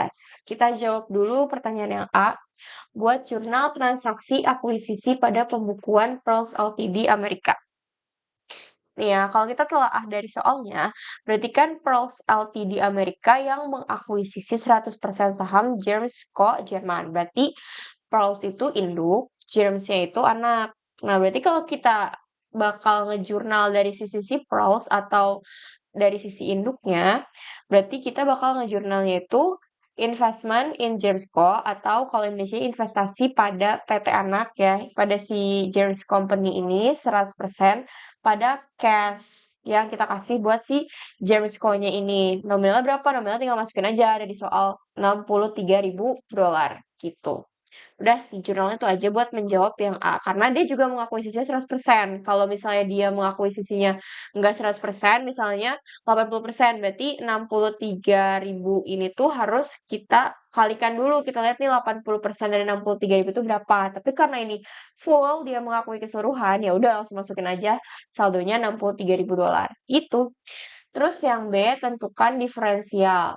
Kita jawab dulu pertanyaan yang A. Buat jurnal transaksi akuisisi pada pembukuan Pearls Ltd Amerika. Nih ya, kalau kita telaah dari soalnya, berarti kan Pearls Ltd Amerika yang mengakuisisi 100% saham James Co. Jerman. Berarti Pearls itu induk, James-nya itu anak. Nah, berarti kalau kita bakal ngejurnal dari sisi si Pearls atau dari sisi induknya, berarti kita bakal ngejurnalnya itu investment in James Co. atau kalau Indonesia investasi pada PT anak ya, pada si James Company ini 100% pada cash yang kita kasih buat si James Co-nya ini. Nominalnya berapa? Nominalnya tinggal masukin aja, ada di soal $63.000 gitu. Udah sih jurnalnya itu aja buat menjawab yang A. Karena dia juga mengakuisisinya 100%. Kalau misalnya dia mengakuisisinya enggak 100%, misalnya 80%, berarti 63.000 ini tuh harus kita kalikan dulu. Kita lihat nih 80% dari 63.000 itu berapa. Tapi karena ini full, dia mengakui keseluruhan, ya udah langsung masukin aja saldonya $63.000. Gitu. Terus yang B, tentukan diferensial.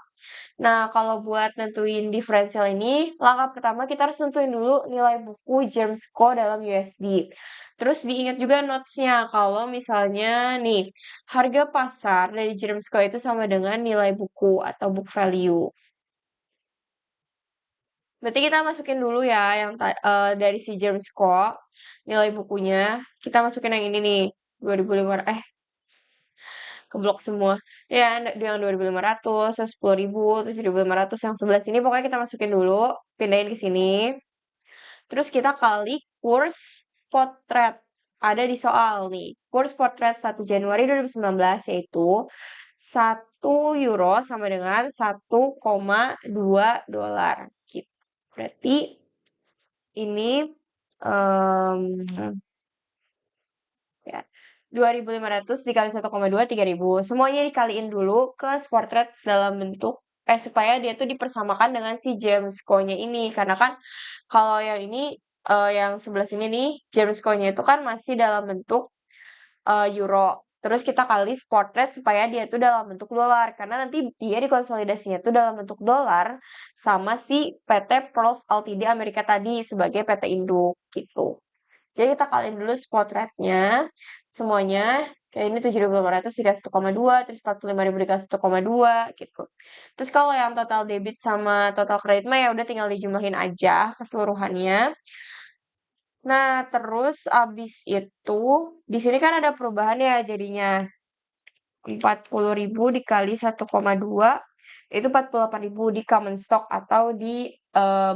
Nah, kalau buat nentuin diferensial ini, langkah pertama kita harus nentuin dulu nilai buku James Co. dalam USD. Terus diingat juga notes-nya, kalau misalnya nih, harga pasar dari James Co. itu sama dengan nilai buku atau book value. Berarti kita masukin dulu ya, yang dari si James Co. Nilai bukunya, kita masukin yang ini nih, 2.500, keblok semua. Ya, yang 2.500, terus 10.000, 7.500, yang sebelah sini pokoknya kita masukin dulu, pindahin ke sini. Terus kita kali kurs spot rate. Ada di soal nih. Kurs spot rate 1 Januari 2019 yaitu 1 euro sama dengan $1,2 gitu. Berarti ini ya 2.500 dikali 1,2, 3.000. Semuanya dikaliin dulu ke spot rate dalam bentuk supaya dia tuh dipersamakan dengan si James Co-nya ini. Karena kan kalau yang ini, yang sebelah sini nih, James Co-nya itu kan masih dalam bentuk euro. Terus kita kali spot rate supaya dia tuh dalam bentuk dolar. Karena nanti dia dikonsolidasinya tuh dalam bentuk dolar sama si PT Pearls Ltd Amerika tadi sebagai PT induk gitu. Jadi kita kaliin dulu spot rate-nya semuanya. Kayak ini 7.500 dikasih 1,2, terus 45.000 dikasih 1,2 gitu. Terus kalau yang total debit sama total kredit mah ya udah tinggal dijumlahin aja keseluruhannya. Nah, terus abis itu di sini kan ada perubahan ya jadinya 40.000 dikali 1,2 itu 48.000 di common stock atau di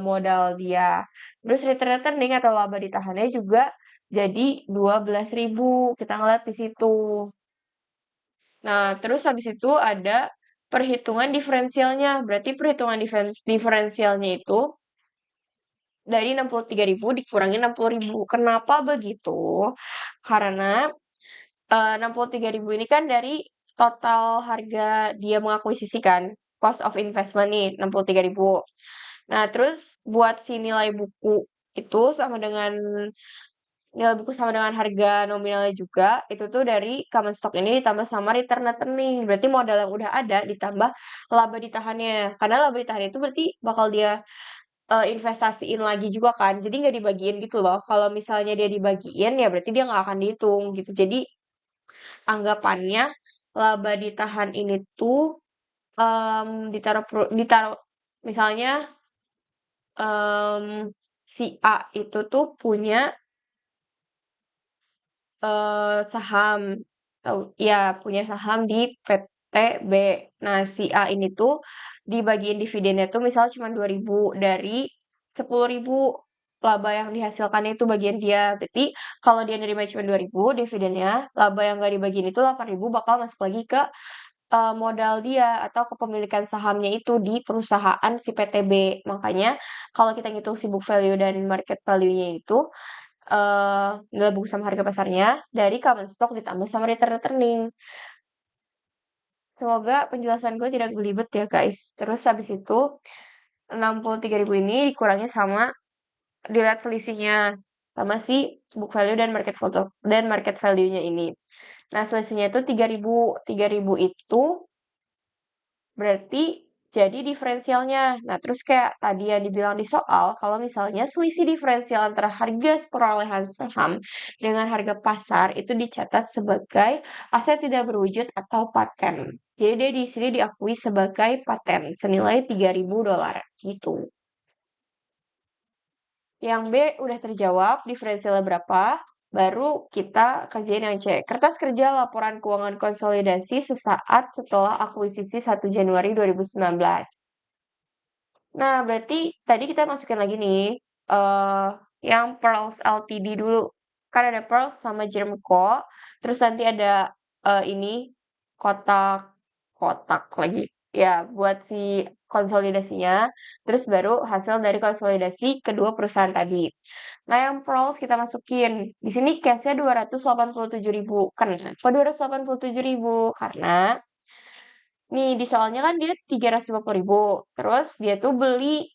modal dia. Terus return returning atau laba ditahannya juga jadi 12.000. Kita ngeliat di situ. Nah, terus habis itu ada perhitungan diferensialnya. Berarti perhitungan diferensialnya itu dari 63.000 dikurangi 60.000. Kenapa begitu? Karena 63.000 ini kan dari total harga dia mengakuisisikan cost of investment nih 63.000. Nah, terus buat si nilai buku itu sama dengan nilai buku sama dengan harga nominalnya juga itu tuh dari common stock ini ditambah sama return returning. Berarti modal yang udah ada ditambah laba ditahannya. Karena laba ditahan itu berarti bakal dia investasiin lagi juga kan. Jadi nggak dibagiin gitu loh. Kalau misalnya dia dibagiin ya berarti dia nggak akan dihitung gitu. Jadi anggapannya laba ditahan ini tuh ditaruh misalnya si A itu tuh punya saham atau ya punya saham di PT B. Nah, si A ini tuh dibagiin dividennya tuh misalnya cuma 2.000 dari 10.000 laba yang dihasilkannya itu bagian dia. Berarti kalau dia nerima cuma 2.000 dividennya, laba yang nggak dibagiin itu 8.000 bakal masuk lagi ke modal dia atau kepemilikan sahamnya itu di perusahaan si PTB. Makanya kalau kita ngitung si book value dan market value-nya itu nilai buku sama harga pasarnya dari common stock ditambah sama return returning. Semoga penjelasan gue tidak belibet ya guys. Terus habis itu 63.000 ini dikurangi sama dilihat selisihnya sama si book value dan market value-nya ini. Nah, selisihnya itu 3.000. 3.000 itu berarti jadi diferensialnya. Nah, terus kayak tadi yang dibilang di soal, kalau misalnya selisih diferensial antara harga perolehan saham dengan harga pasar itu dicatat sebagai aset tidak berwujud atau paten. Jadi dia di sini diakui sebagai paten senilai 3.000 dolar gitu. Yang B udah terjawab diferensialnya berapa, baru kita kerjain yang C. Kertas kerja laporan keuangan konsolidasi sesaat setelah akuisisi 1 Januari 2019. Nah, berarti tadi kita masukin lagi nih yang Pearls Ltd dulu. Kan ada Pearls sama Germco, terus nanti ada ini kotak lagi. Ya, buat si konsolidasinya. Terus baru hasil dari konsolidasi kedua perusahaan tadi. Nah, yang Pearls kita masukin. Di sini case-nya 287.000. Kenapa 287.000? Karena nih di soalnya kan dia 350.000. Terus dia tuh beli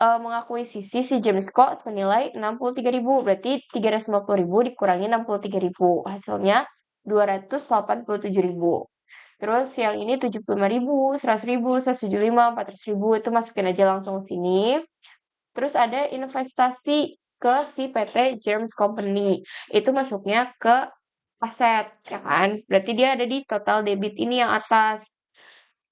mengakuisisi si James Co senilai 63.000. Berarti 350.000 dikurangi 63.000. Hasilnya 287.000. Terus yang ini 75.000, 100.000, 175, 400.000 itu masukin aja langsung sini. Terus ada investasi ke si PT James Company. Itu masuknya ke aset, ya kan? Berarti dia ada di total debit ini yang atas.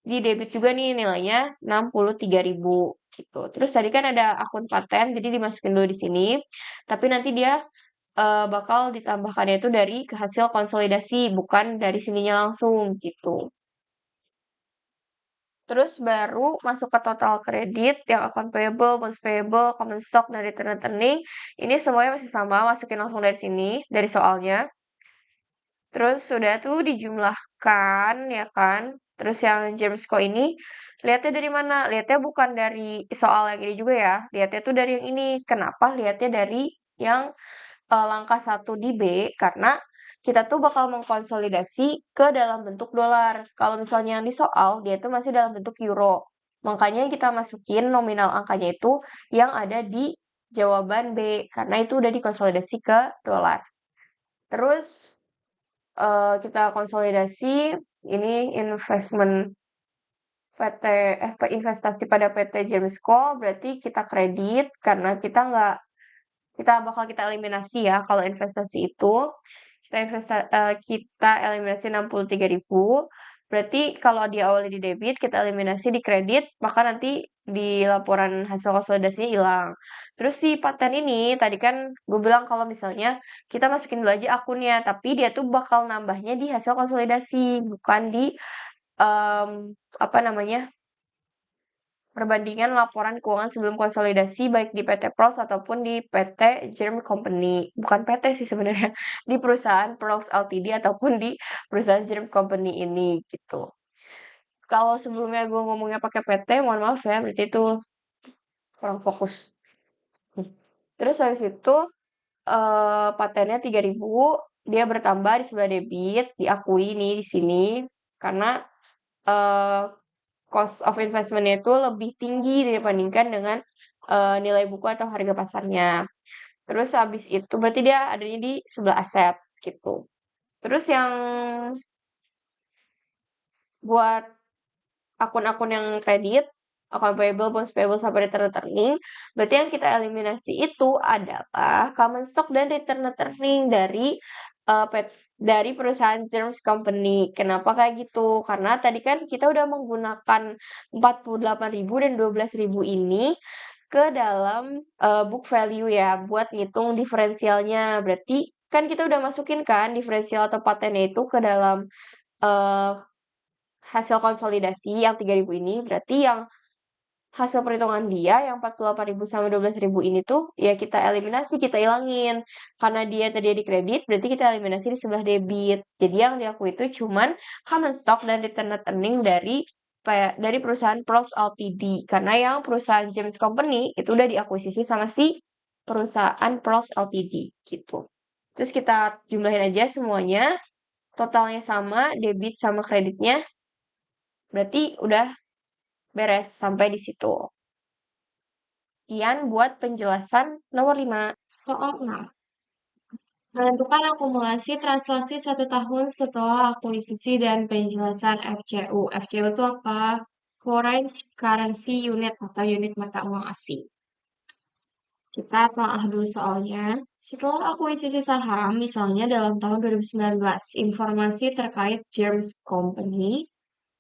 Di debit juga nih nilainya 63.000 gitu. Terus tadi kan ada akun paten, jadi dimasukin dulu di sini. Tapi nanti dia bakal ditambahkannya itu dari hasil konsolidasi, bukan dari sininya langsung gitu. Terus baru masuk ke total kredit yang account payable, bonds payable, common stock, dan return returning. Ini semuanya masih sama, masukin langsung dari sini, dari soalnya. Terus sudah tuh dijumlahkan, ya kan? Terus yang James Co ini, lihatnya dari mana? Lihatnya bukan dari soal yang ini juga ya. Lihatnya tuh dari yang ini. Kenapa? Lihatnya dari yang langkah 1 di B, karena kita tuh bakal mengkonsolidasi ke dalam bentuk dolar. Kalau misalnya yang di soal, dia tuh masih dalam bentuk euro. Makanya kita masukin nominal angkanya itu yang ada di jawaban B, karena itu udah dikonsolidasi ke dolar. Terus kita konsolidasi ini investasi pada PT Jamesco, berarti kita kredit karena kita eliminasi ya kalau investasi itu. Kita eliminasi 63.000. Berarti kalau di awalnya di debit, kita eliminasi di kredit, maka nanti di laporan hasil konsolidasinya hilang. Terus si paten ini, tadi kan gue bilang kalau misalnya kita masukin dulu aja akunnya, tapi dia tuh bakal nambahnya di hasil konsolidasi, bukan di apa namanya, perbandingan laporan keuangan sebelum konsolidasi baik di PT Pros ataupun di PT Germ Company. Bukan PT sih sebenarnya, di perusahaan Pros Ltd ataupun di perusahaan Germ Company ini gitu. Kalau sebelumnya gue ngomongnya pakai PT, mohon maaf ya, berarti itu kurang fokus. Terus habis itu patennya 3.000, dia bertambah di sebelah debit, diakui nih di sini karena eh, cost of investment-nya itu lebih tinggi dibandingkan dengan nilai buku atau harga pasarnya. Terus habis itu berarti dia adanya di sebelah aset gitu. Terus yang buat akun-akun yang kredit, akun payable, bonds payable, sampai return earning, berarti yang kita eliminasi itu adalah common stock dan return earning dari perusahaan Terms Company. Kenapa kayak gitu? Karena tadi kan kita udah menggunakan 48.000 dan 12.000 ini ke dalam book value ya, buat ngitung diferensialnya. Berarti kan kita udah masukin kan diferensial atau patennya itu ke dalam uh, hasil konsolidasi yang 3.000 ini. Berarti yang hasil perhitungan dia yang 48.000 sama 12.000 ini tuh ya kita eliminasi, kita hilangin. Karena dia tadi di kredit, berarti kita eliminasi di sebelah debit. Jadi yang diakui itu cuman common stock dan return earning dari perusahaan Pros Ltd. Karena yang perusahaan James Company itu udah diakuisisi sama si perusahaan Pros Ltd gitu. Terus kita jumlahin aja semuanya, totalnya sama, debit sama kreditnya. Berarti udah beres sampai di situ. Sekian buat penjelasan nomor 5. Soal 6. Menentukan akumulasi transaksi 1 tahun setelah akuisisi dan penjelasan FCU. FCU itu apa? Foreign Currency Unit atau unit mata uang asing. Kita telah dulu soalnya. Setelah akuisisi saham, misalnya dalam tahun 2019, informasi terkait Germs Company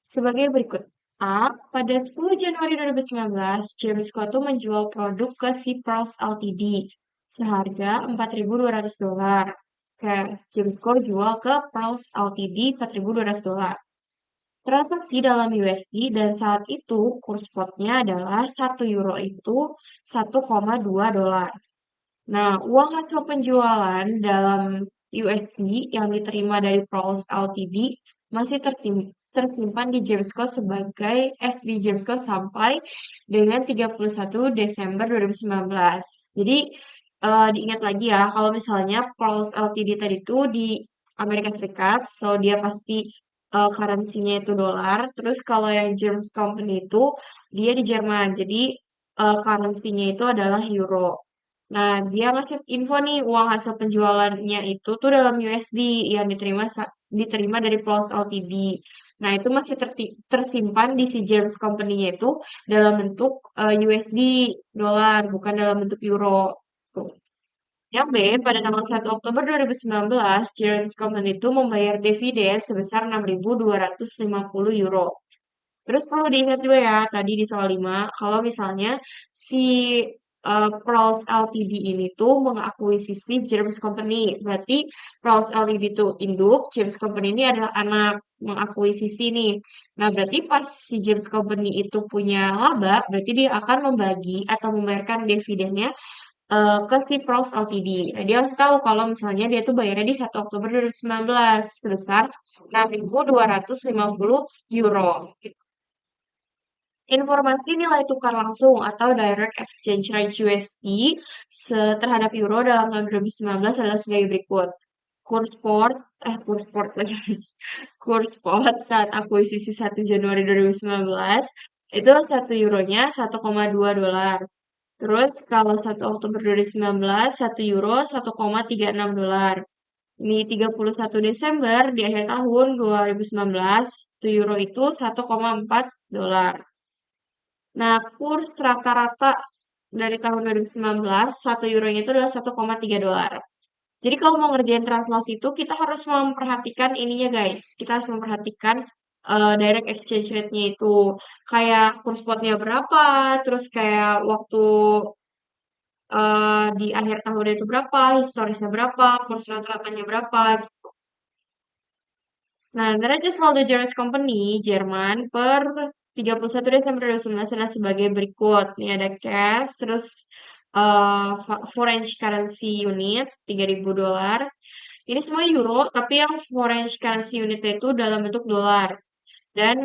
sebagai berikut. A. Pada 10 Januari 2019, Jamesco itu menjual produk ke si Pearls Ltd seharga $4.200. Oke, Jamesco jual ke Pearls Ltd $4.200. Transaksi dalam USD dan saat itu kurs spotnya adalah 1 euro itu $1,2. Nah, uang hasil penjualan dalam USD yang diterima dari Pearls Ltd masih tersimpan di Jamesco di Jamesco sampai dengan 31 Desember 2019. Jadi diingat lagi ya, kalau misalnya Pearls Ltd tadi itu di Amerika Serikat, so dia pasti currency-nya itu dolar. Terus kalau yang James Company itu dia di Jerman, jadi currency-nya itu adalah euro. Nah, dia ngasih info nih uang hasil penjualannya itu tuh dalam USD yang diterima dari Plus Ltd. Nah, itu masih tersimpan di si James Company-nya itu dalam bentuk USD dolar, bukan dalam bentuk euro. Tuh. Yang B, pada tanggal 1 Oktober 2019, James Company itu membayar dividen sebesar 6.250 euro. Terus perlu diingat juga ya, tadi di soal 5, kalau misalnya si Pearls Ltd ini tuh mengakuisisi James Company. Berarti Pearls Ltd itu induk, James Company ini adalah anak mengakuisisi nih. Nah, berarti pas si James Company itu punya laba, berarti dia akan membagi atau membayarkan dividennya ke si Pearls Ltd. Nah, dia harus tahu kalau misalnya dia tuh bayarnya di 1 Oktober 2019 sebesar 6.250 euro. Informasi nilai tukar langsung atau direct exchange rate USD terhadap euro dalam tahun 2019 adalah sebagai berikut. Kurs spot lagi. Kurs spot saat akuisisi 1 Januari 2019 Itu 1 euronya 1,2 dolar. Terus kalau 1 Oktober 2019, 1 euro 1,36 dolar. Ini 31 Desember di akhir tahun 2019, 1 euro itu 1,4 dolar. Nah, kurs rata-rata dari tahun 2019, 1 euronya itu adalah 1,3 dolar. Jadi kalau mau ngerjain translasi itu, kita harus memperhatikan ininya guys. Kita harus memperhatikan direct exchange rate-nya itu. Kayak kurs spotnya berapa, terus kayak waktu di akhir tahun itu berapa, historisnya berapa, kurs rata-ratanya berapa. Nah, neraca saldo Jerman Company, Jerman per 31 Desember 2019 adalah sebagai berikut. Ini ada cash, terus foreign currency unit 3.000 dolar. Ini semua euro, tapi yang foreign currency unitnya itu dalam bentuk dolar. Dan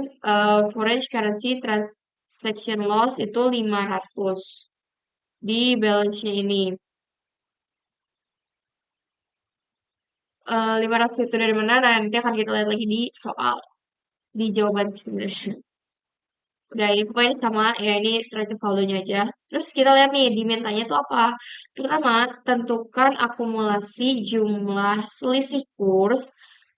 foreign currency transaction loss itu 500 di balance-nya ini. 500 itu dari mana? Nah, nanti akan kita lihat lagi di soal, di jawaban sebenarnya. Udah ini pokoknya sama ya ini neraca saldonya aja. Terus kita lihat nih dimintanya tuh apa. Pertama, tentukan akumulasi jumlah selisih kurs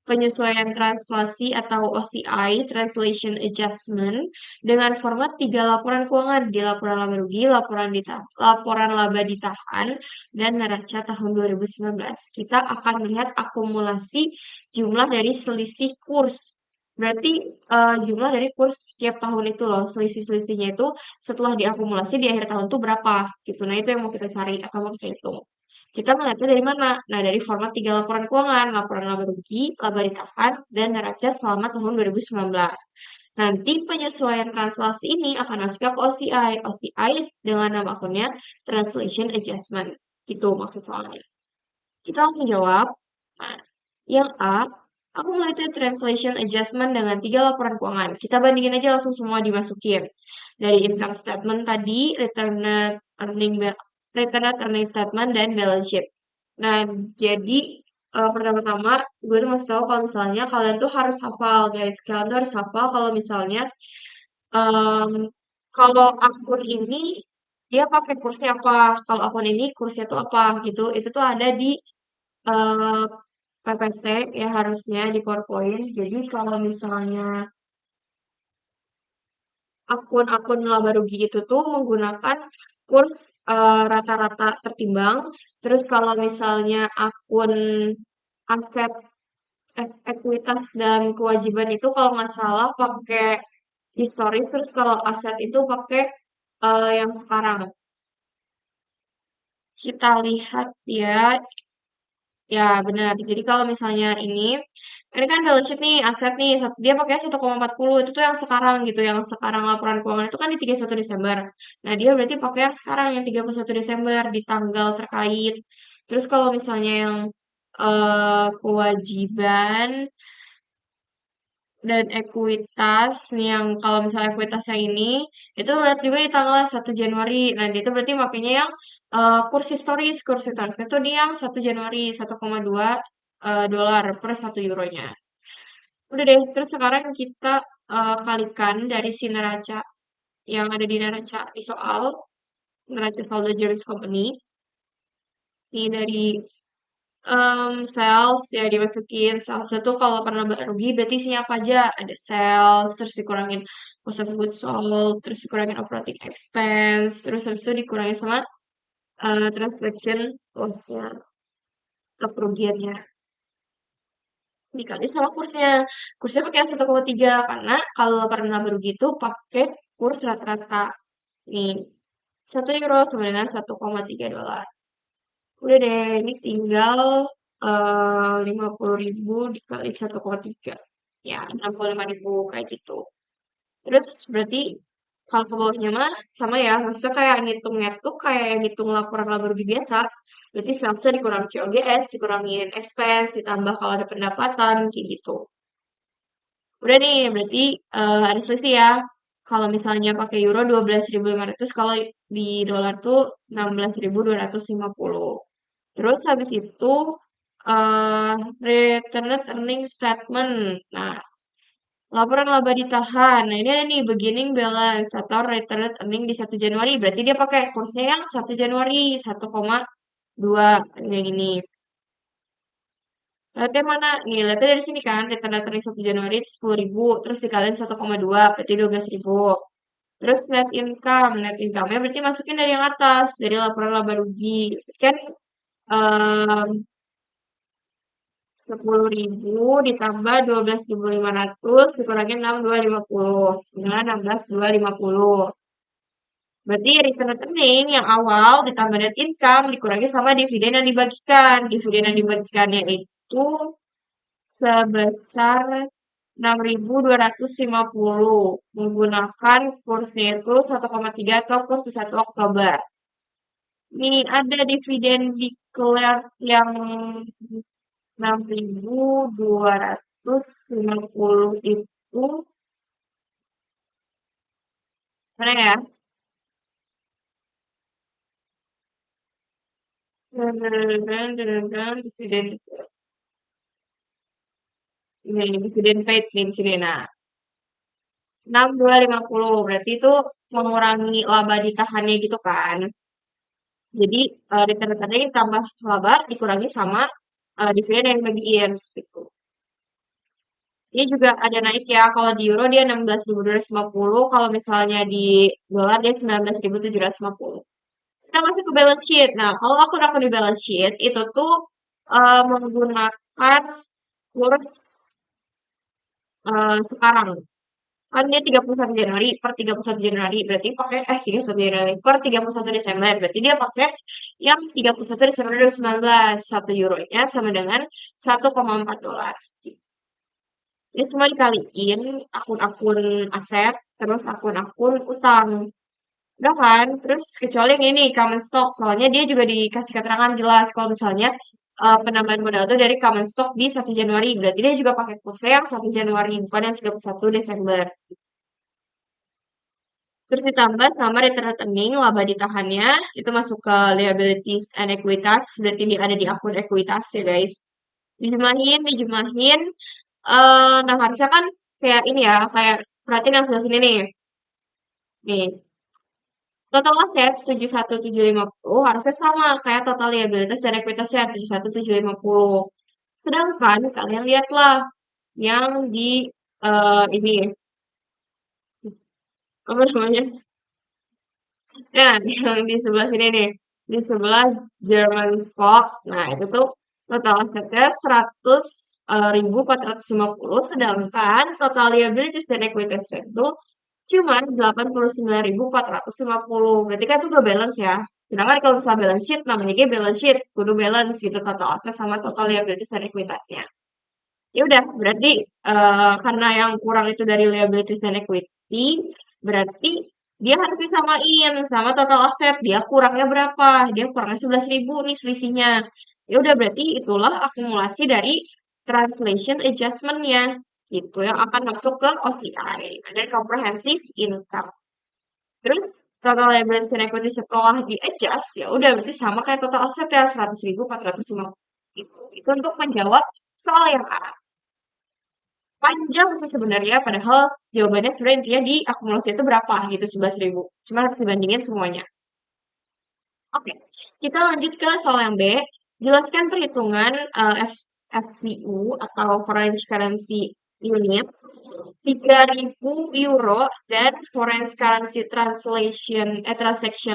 penyesuaian translasi atau OCI (Translation Adjustment) dengan format 3 laporan keuangan di laporan laba rugi, laporan laba ditahan, dan neraca tahun 2019. Kita akan melihat akumulasi jumlah dari selisih kurs. Berarti jumlah dari kurs tiap tahun itu loh, selisih-selisihnya itu setelah diakumulasi di akhir tahun tuh berapa gitu. Nah, itu yang mau kita cari atau mau kita hitung. Kita melihatnya dari mana? Nah, dari format 3 laporan keuangan, laporan laba rugi, laba ditahan, dan neraca selama tahun 2019. Nanti penyesuaian translasi ini akan masuk ke OCI. OCI dengan nama akunnya Translation Adjustment. Gitu maksud soalnya. Kita langsung jawab. Nah, yang A, Accumulated Translation Adjustment dengan 3 laporan keuangan. Kita bandingin aja langsung semua dimasukin. Dari income statement tadi, returned earning statement, dan balance sheet. Nah, jadi pertama-tama gue tuh masih tahu kalau misalnya kalian tuh harus hafal guys. Kalian tuh harus hafal kalau misalnya em, kalau akun ini dia pakai kursnya apa, kalau akun ini kursnya tuh apa gitu. Itu tuh ada di eh, PPT ya harusnya di PowerPoint. Jadi kalau misalnya akun-akun laba rugi itu tuh menggunakan kurs rata-rata tertimbang. Terus kalau misalnya akun aset, ekuitas dan kewajiban itu kalau nggak salah pakai historis. Terus kalau aset itu pakai yang sekarang. Kita lihat ya. Ya, benar. Jadi kalau misalnya ini kan balance sheet nih, aset nih, dia pakai 1,40, itu tuh yang sekarang gitu, yang sekarang laporan keuangan itu kan di 31 Desember. Nah, dia berarti pakai yang sekarang, yang 31 Desember, di tanggal terkait. Terus kalau misalnya yang kewajiban dan ekuitas, nih yang kalau misalnya ekuitasnya ini, itu lihat juga di tanggal 1 Januari. Nah, dia itu berarti makanya yang kurs historis. Kurs historisnya itu di yang 1 Januari, 1,2 dolar per 1 euronya. Udah deh, terus sekarang kita kalikan dari si neraca yang ada di neraca di soal, neraca saldo Jerry's Company. Ini dari sales ya dimasukin sales itu kalau pernah rugi berarti isinya apa aja ada sales terus dikurangin cost of goods sold terus dikurangin operating expense terus habis itu dikurangin sama transaction loss-nya atau kerugiannya dikali sama kursnya pakai 1,3 karena kalau pernah rugi itu pakai kurs rata-rata nih 1 euro sama dengan 1,3 dolar. Udah deh, ini tinggal 50.000 dikali 1,3. Ya, 65.000 kayak gitu. Terus berarti kalau ke bawahnya mah sama ya, maksudnya kayak ngitungnya tuh kayak yang ngitung laporan laba rugi biasa. Berarti salesnya dikurang COGS, dikurangin expense, ditambah kalau ada pendapatan, kayak gitu. Udah nih, berarti ada selisih ya. Kalau misalnya pakai euro 12.500, kalau di dolar tuh 16.250. Terus habis itu returned earning statement. Nah, Laporan laba ditahan. Nah, ini ada nih beginning balance atau retained earning di 1 Januari. Berarti dia pakai kursnya yang 1 Januari, 1,2 yang ini. Lihatnya mana? Nih, lihatnya dari sini kan. Retained earning 1 Januari itu 10.000, terus dikaliin 1,2, berarti 12.000. Terus net income. Net income-nya berarti masukin dari yang atas, dari laporan laba rugi. Kan 10.000 ditambah 12.500 dikurangi 6.250. Dengan 16.250. Berarti return rekening yang awal ditambah net income dikurangi sama dividen yang dibagikan. Dividen yang dibagikannya itu sebesar 6.250 menggunakan kursnya itu 1,3 atau kurs 1 Oktober. Ini ada dividen declared yang 6.250 itu mana ya? Dividen ini dividen paid nih di sini. Nah, 6.250 berarti itu mengurangi laba ditahannya gitu kan. Jadi return-returnnya tambah laba dikurangi sama dividen yang dibagiin gitu. Ini juga ada naik ya. Kalau di euro dia 16.250, kalau misalnya di dolar dia 19.750. Kita masuk ke balance sheet. Nah, kalau akun-akun di balance sheet itu tuh menggunakan kurs sekarang. Kan dia 31 Januari per 31 Januari berarti pakai 31 Januari per 31 Desember berarti dia pakai yang 31 Desember 2019. 1 euronya sama dengan 1,4 dolar. Ini semua dikaliin akun-akun aset terus akun-akun utang. Udah kan? Terus kecuali yang ini common stock, soalnya dia juga dikasih keterangan jelas kalau misalnya penambahan modal itu dari common stock di 1 Januari. Berarti dia juga pakai kursnya yang 1 Januari, bukan yang 31 Desember. Terus ditambah sama return rekening, laba ditahannya, itu masuk ke liabilities and equitas, berarti dia ada di akun ekuitas ya guys. Dijemahin, dijemahin. Nah harusnya kan kayak ini ya, kayak perhatiin yang sebelah sini nih. Nih, total aset 71.750 harusnya sama kayak total liabilitas dan ekuitasnya 71.750. Sedangkan kalian lihatlah yang di ini apa namanya? Nah, yang di sebelah sini nih, di sebelah German stock. Nah, itu tuh total asetnya 100.450, sedangkan total liabilities dan equities itu cuma 89.450. Berarti kan itu gak balance ya. Sedangkan kalau misalnya balance sheet, namanya kayak balance sheet, kudu balance gitu total aset sama total liabilities dan equitasnya. Ya udah, berarti karena yang kurang itu dari liabilities dan equity, berarti dia harus disamain sama total aset. Dia kurangnya berapa? Dia kurangnya 11.000 nih selisihnya. Ya udah, berarti itulah akumulasi dari translation adjustment-nya gitu yang akan masuk ke OCI dan comprehensive income. Terus total liabilities and equity setelah di-adjust ya udah berarti sama kayak total aset ya 100.450 gitu. Itu untuk menjawab soal yang A. Panjang sih sebenarnya, padahal jawabannya sebenarnya intinya di akumulasi itu berapa gitu 11.000. Cuma harus dibandingin semuanya. Oke, kita lanjut ke soal yang B. Jelaskan perhitungan FCU atau Foreign Currency Unit 3.000 euro dan foreign currency transaction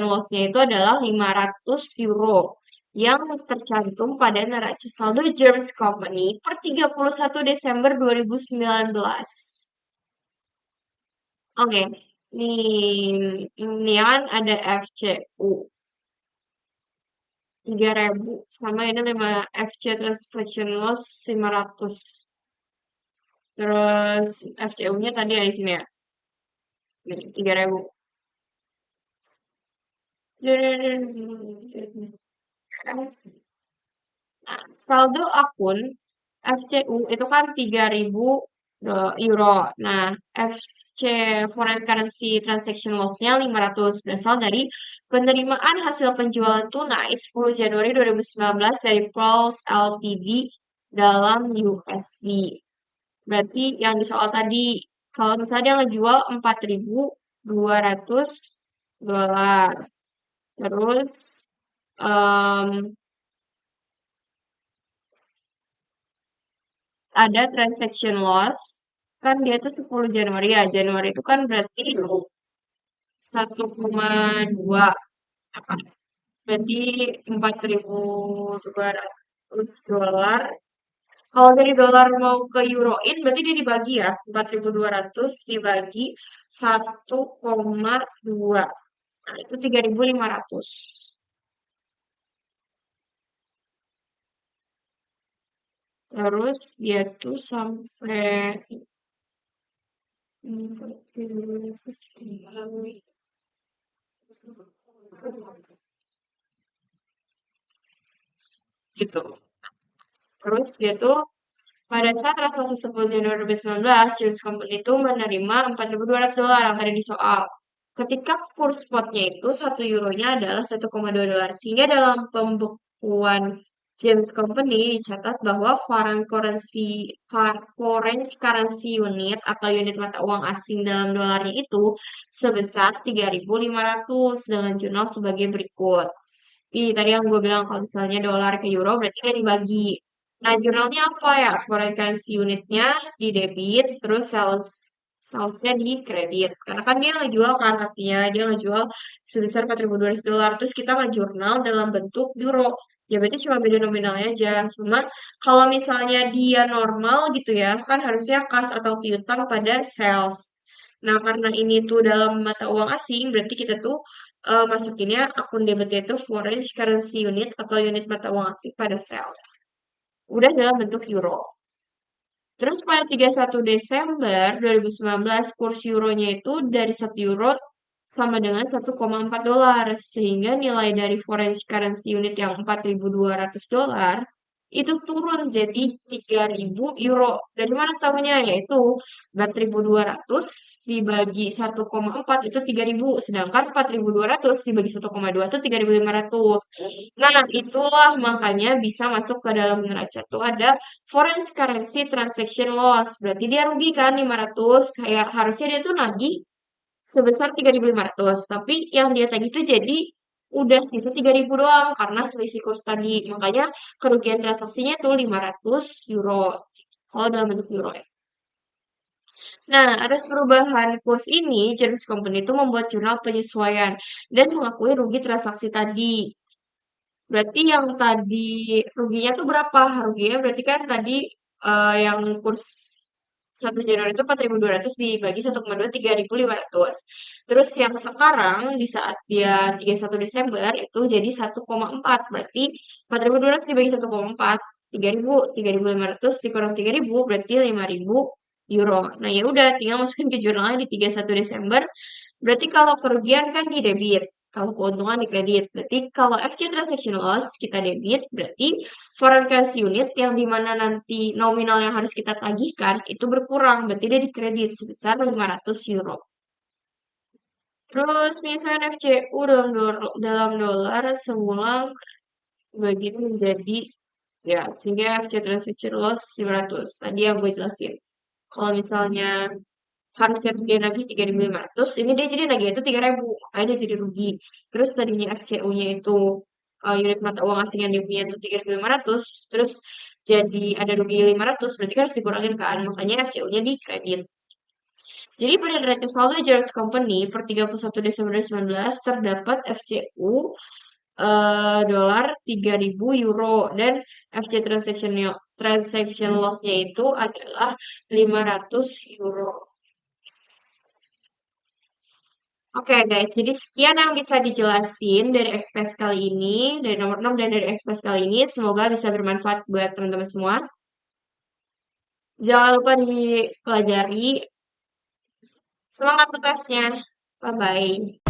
loss-nya itu adalah 500 euro yang tercantum pada neraca saldo Germs Company per 31 Desember 2019. Oke, ini kan ada FCU 3.000 sama ini 5 FC transaction loss 500. Terus FCU-nya tadi ada di sini ya. Nih, 3.000. Nah, saldo akun FCU itu kan 3.000 euro. Nah, FC foreign currency transaction loss-nya 500 berasal dari penerimaan hasil penjualan tunai 10 Januari 2019 dari Pulse Ltd dalam USD. Berarti yang di soal tadi, kalau misalnya dia ngejual 4.200 dolar. Terus em, ada transaction loss. Kan dia tuh 10 Januari ya. Januari itu kan berarti 1,2. Berarti 4.200 dolar. Kalau dari dolar mau ke euroin, berarti dia dibagi ya. 4.200 dibagi 1,2. Nah, itu 3.500. Terus dia tuh sampai 4.200 gitu. Terus dia tuh pada saat transaksi 10 Januari 2019, Jones Company itu menerima 4.200 dolar yang tadi di soal. Ketika kurs spotnya itu 1 euronya adalah 1,2 dolar. Sehingga dalam pembukuan James Company dicatat bahwa foreign currency unit atau unit mata uang asing dalam dolarnya itu sebesar 3.500 dengan jurnal sebagai berikut. Tadi yang gue bilang kalau misalnya dolar ke euro berarti dia dibagi. Nah, jurnalnya apa ya? Foreign currency unitnya di debit, terus salesnya di kredit. Karena kan dia ngejual kan artinya dia ngejual sebesar 4.200 dolar. Terus kita ngejurnal dalam bentuk euro. Ya berarti cuma beda nominalnya aja. Cuma kalau misalnya dia normal gitu ya, kan harusnya kas atau piutang pada sales. Nah, karena ini tuh dalam mata uang asing, berarti kita tuh masukinnya akun debitnya itu foreign currency unit atau unit mata uang asing pada sales. Udah dalam bentuk euro. Terus pada 31 Desember 2019 kurs euronya itu dari 1 euro sama dengan 1,4 dolar. Sehingga nilai dari foreign currency unit yang 4.200 dolar itu turun jadi 3.000 euro. Dari mana tahunya? Yaitu 4.200 dibagi 1,4 itu 3.000. Sedangkan 4.200 dibagi 1,2 itu 3.500. Nah, itulah makanya bisa masuk ke dalam neraca tuh ada foreign currency transaction loss. Berarti dia rugi kan 500. Kayak harusnya dia tuh nagih sebesar 3.500. Tapi yang dia tagih tuh jadi udah sisa 3.000 doang karena selisih kurs tadi. Makanya kerugian transaksinya tuh 500 euro. Kalau dalam bentuk euro ya. Nah, atas perubahan kurs ini, James Company itu membuat jurnal penyesuaian dan mengakui rugi transaksi tadi. Berarti yang tadi ruginya tuh berapa? Ruginya berarti kan tadi yang kurs 1 Januari itu 4.200 dibagi 1,2 3.500. Terus yang sekarang di saat dia 31 Desember itu jadi 1,4. Berarti 4.200 dibagi 1,4 3.000 3.500 dikurang 3.000 berarti 5.000 euro. Nah, ya udah tinggal masukin ke jurnalnya di 31 Desember. Berarti kalau kerugian kan di debit. Kalau keuntungan di kredit. Berarti kalau FC transaction loss kita debit, berarti foreign currency unit yang dimana nanti nominal yang harus kita tagihkan itu berkurang. Berarti dia di kredit sebesar 500 euro. Terus misalnya FCU dalam dolar semula bagi menjadi ya sehingga FC transaction loss 500. Tadi yang gue jelasin. Kalau misalnya harusnya tuh dia nagih 3.500, ini dia jadi nagih itu 3.000, makanya dia jadi rugi. Terus tadinya FCU-nya itu unit mata uang asing yang dia punya itu 3.500, terus jadi ada rugi 500, berarti kan harus dikurangin kan, makanya FCU-nya di kredit. Jadi pada neraca saldo Insurance Company per 31 Desember 2019 terdapat FCU dolar 3.000 euro dan FC transaction loss-nya itu adalah 500 euro. Oke guys, jadi sekian yang bisa dijelasin dari XPS kali ini, dari nomor 6 dan dari XPS kali ini. Semoga bisa bermanfaat buat teman-teman semua. Jangan lupa dipelajari. Semangat tugasnya. Bye-bye.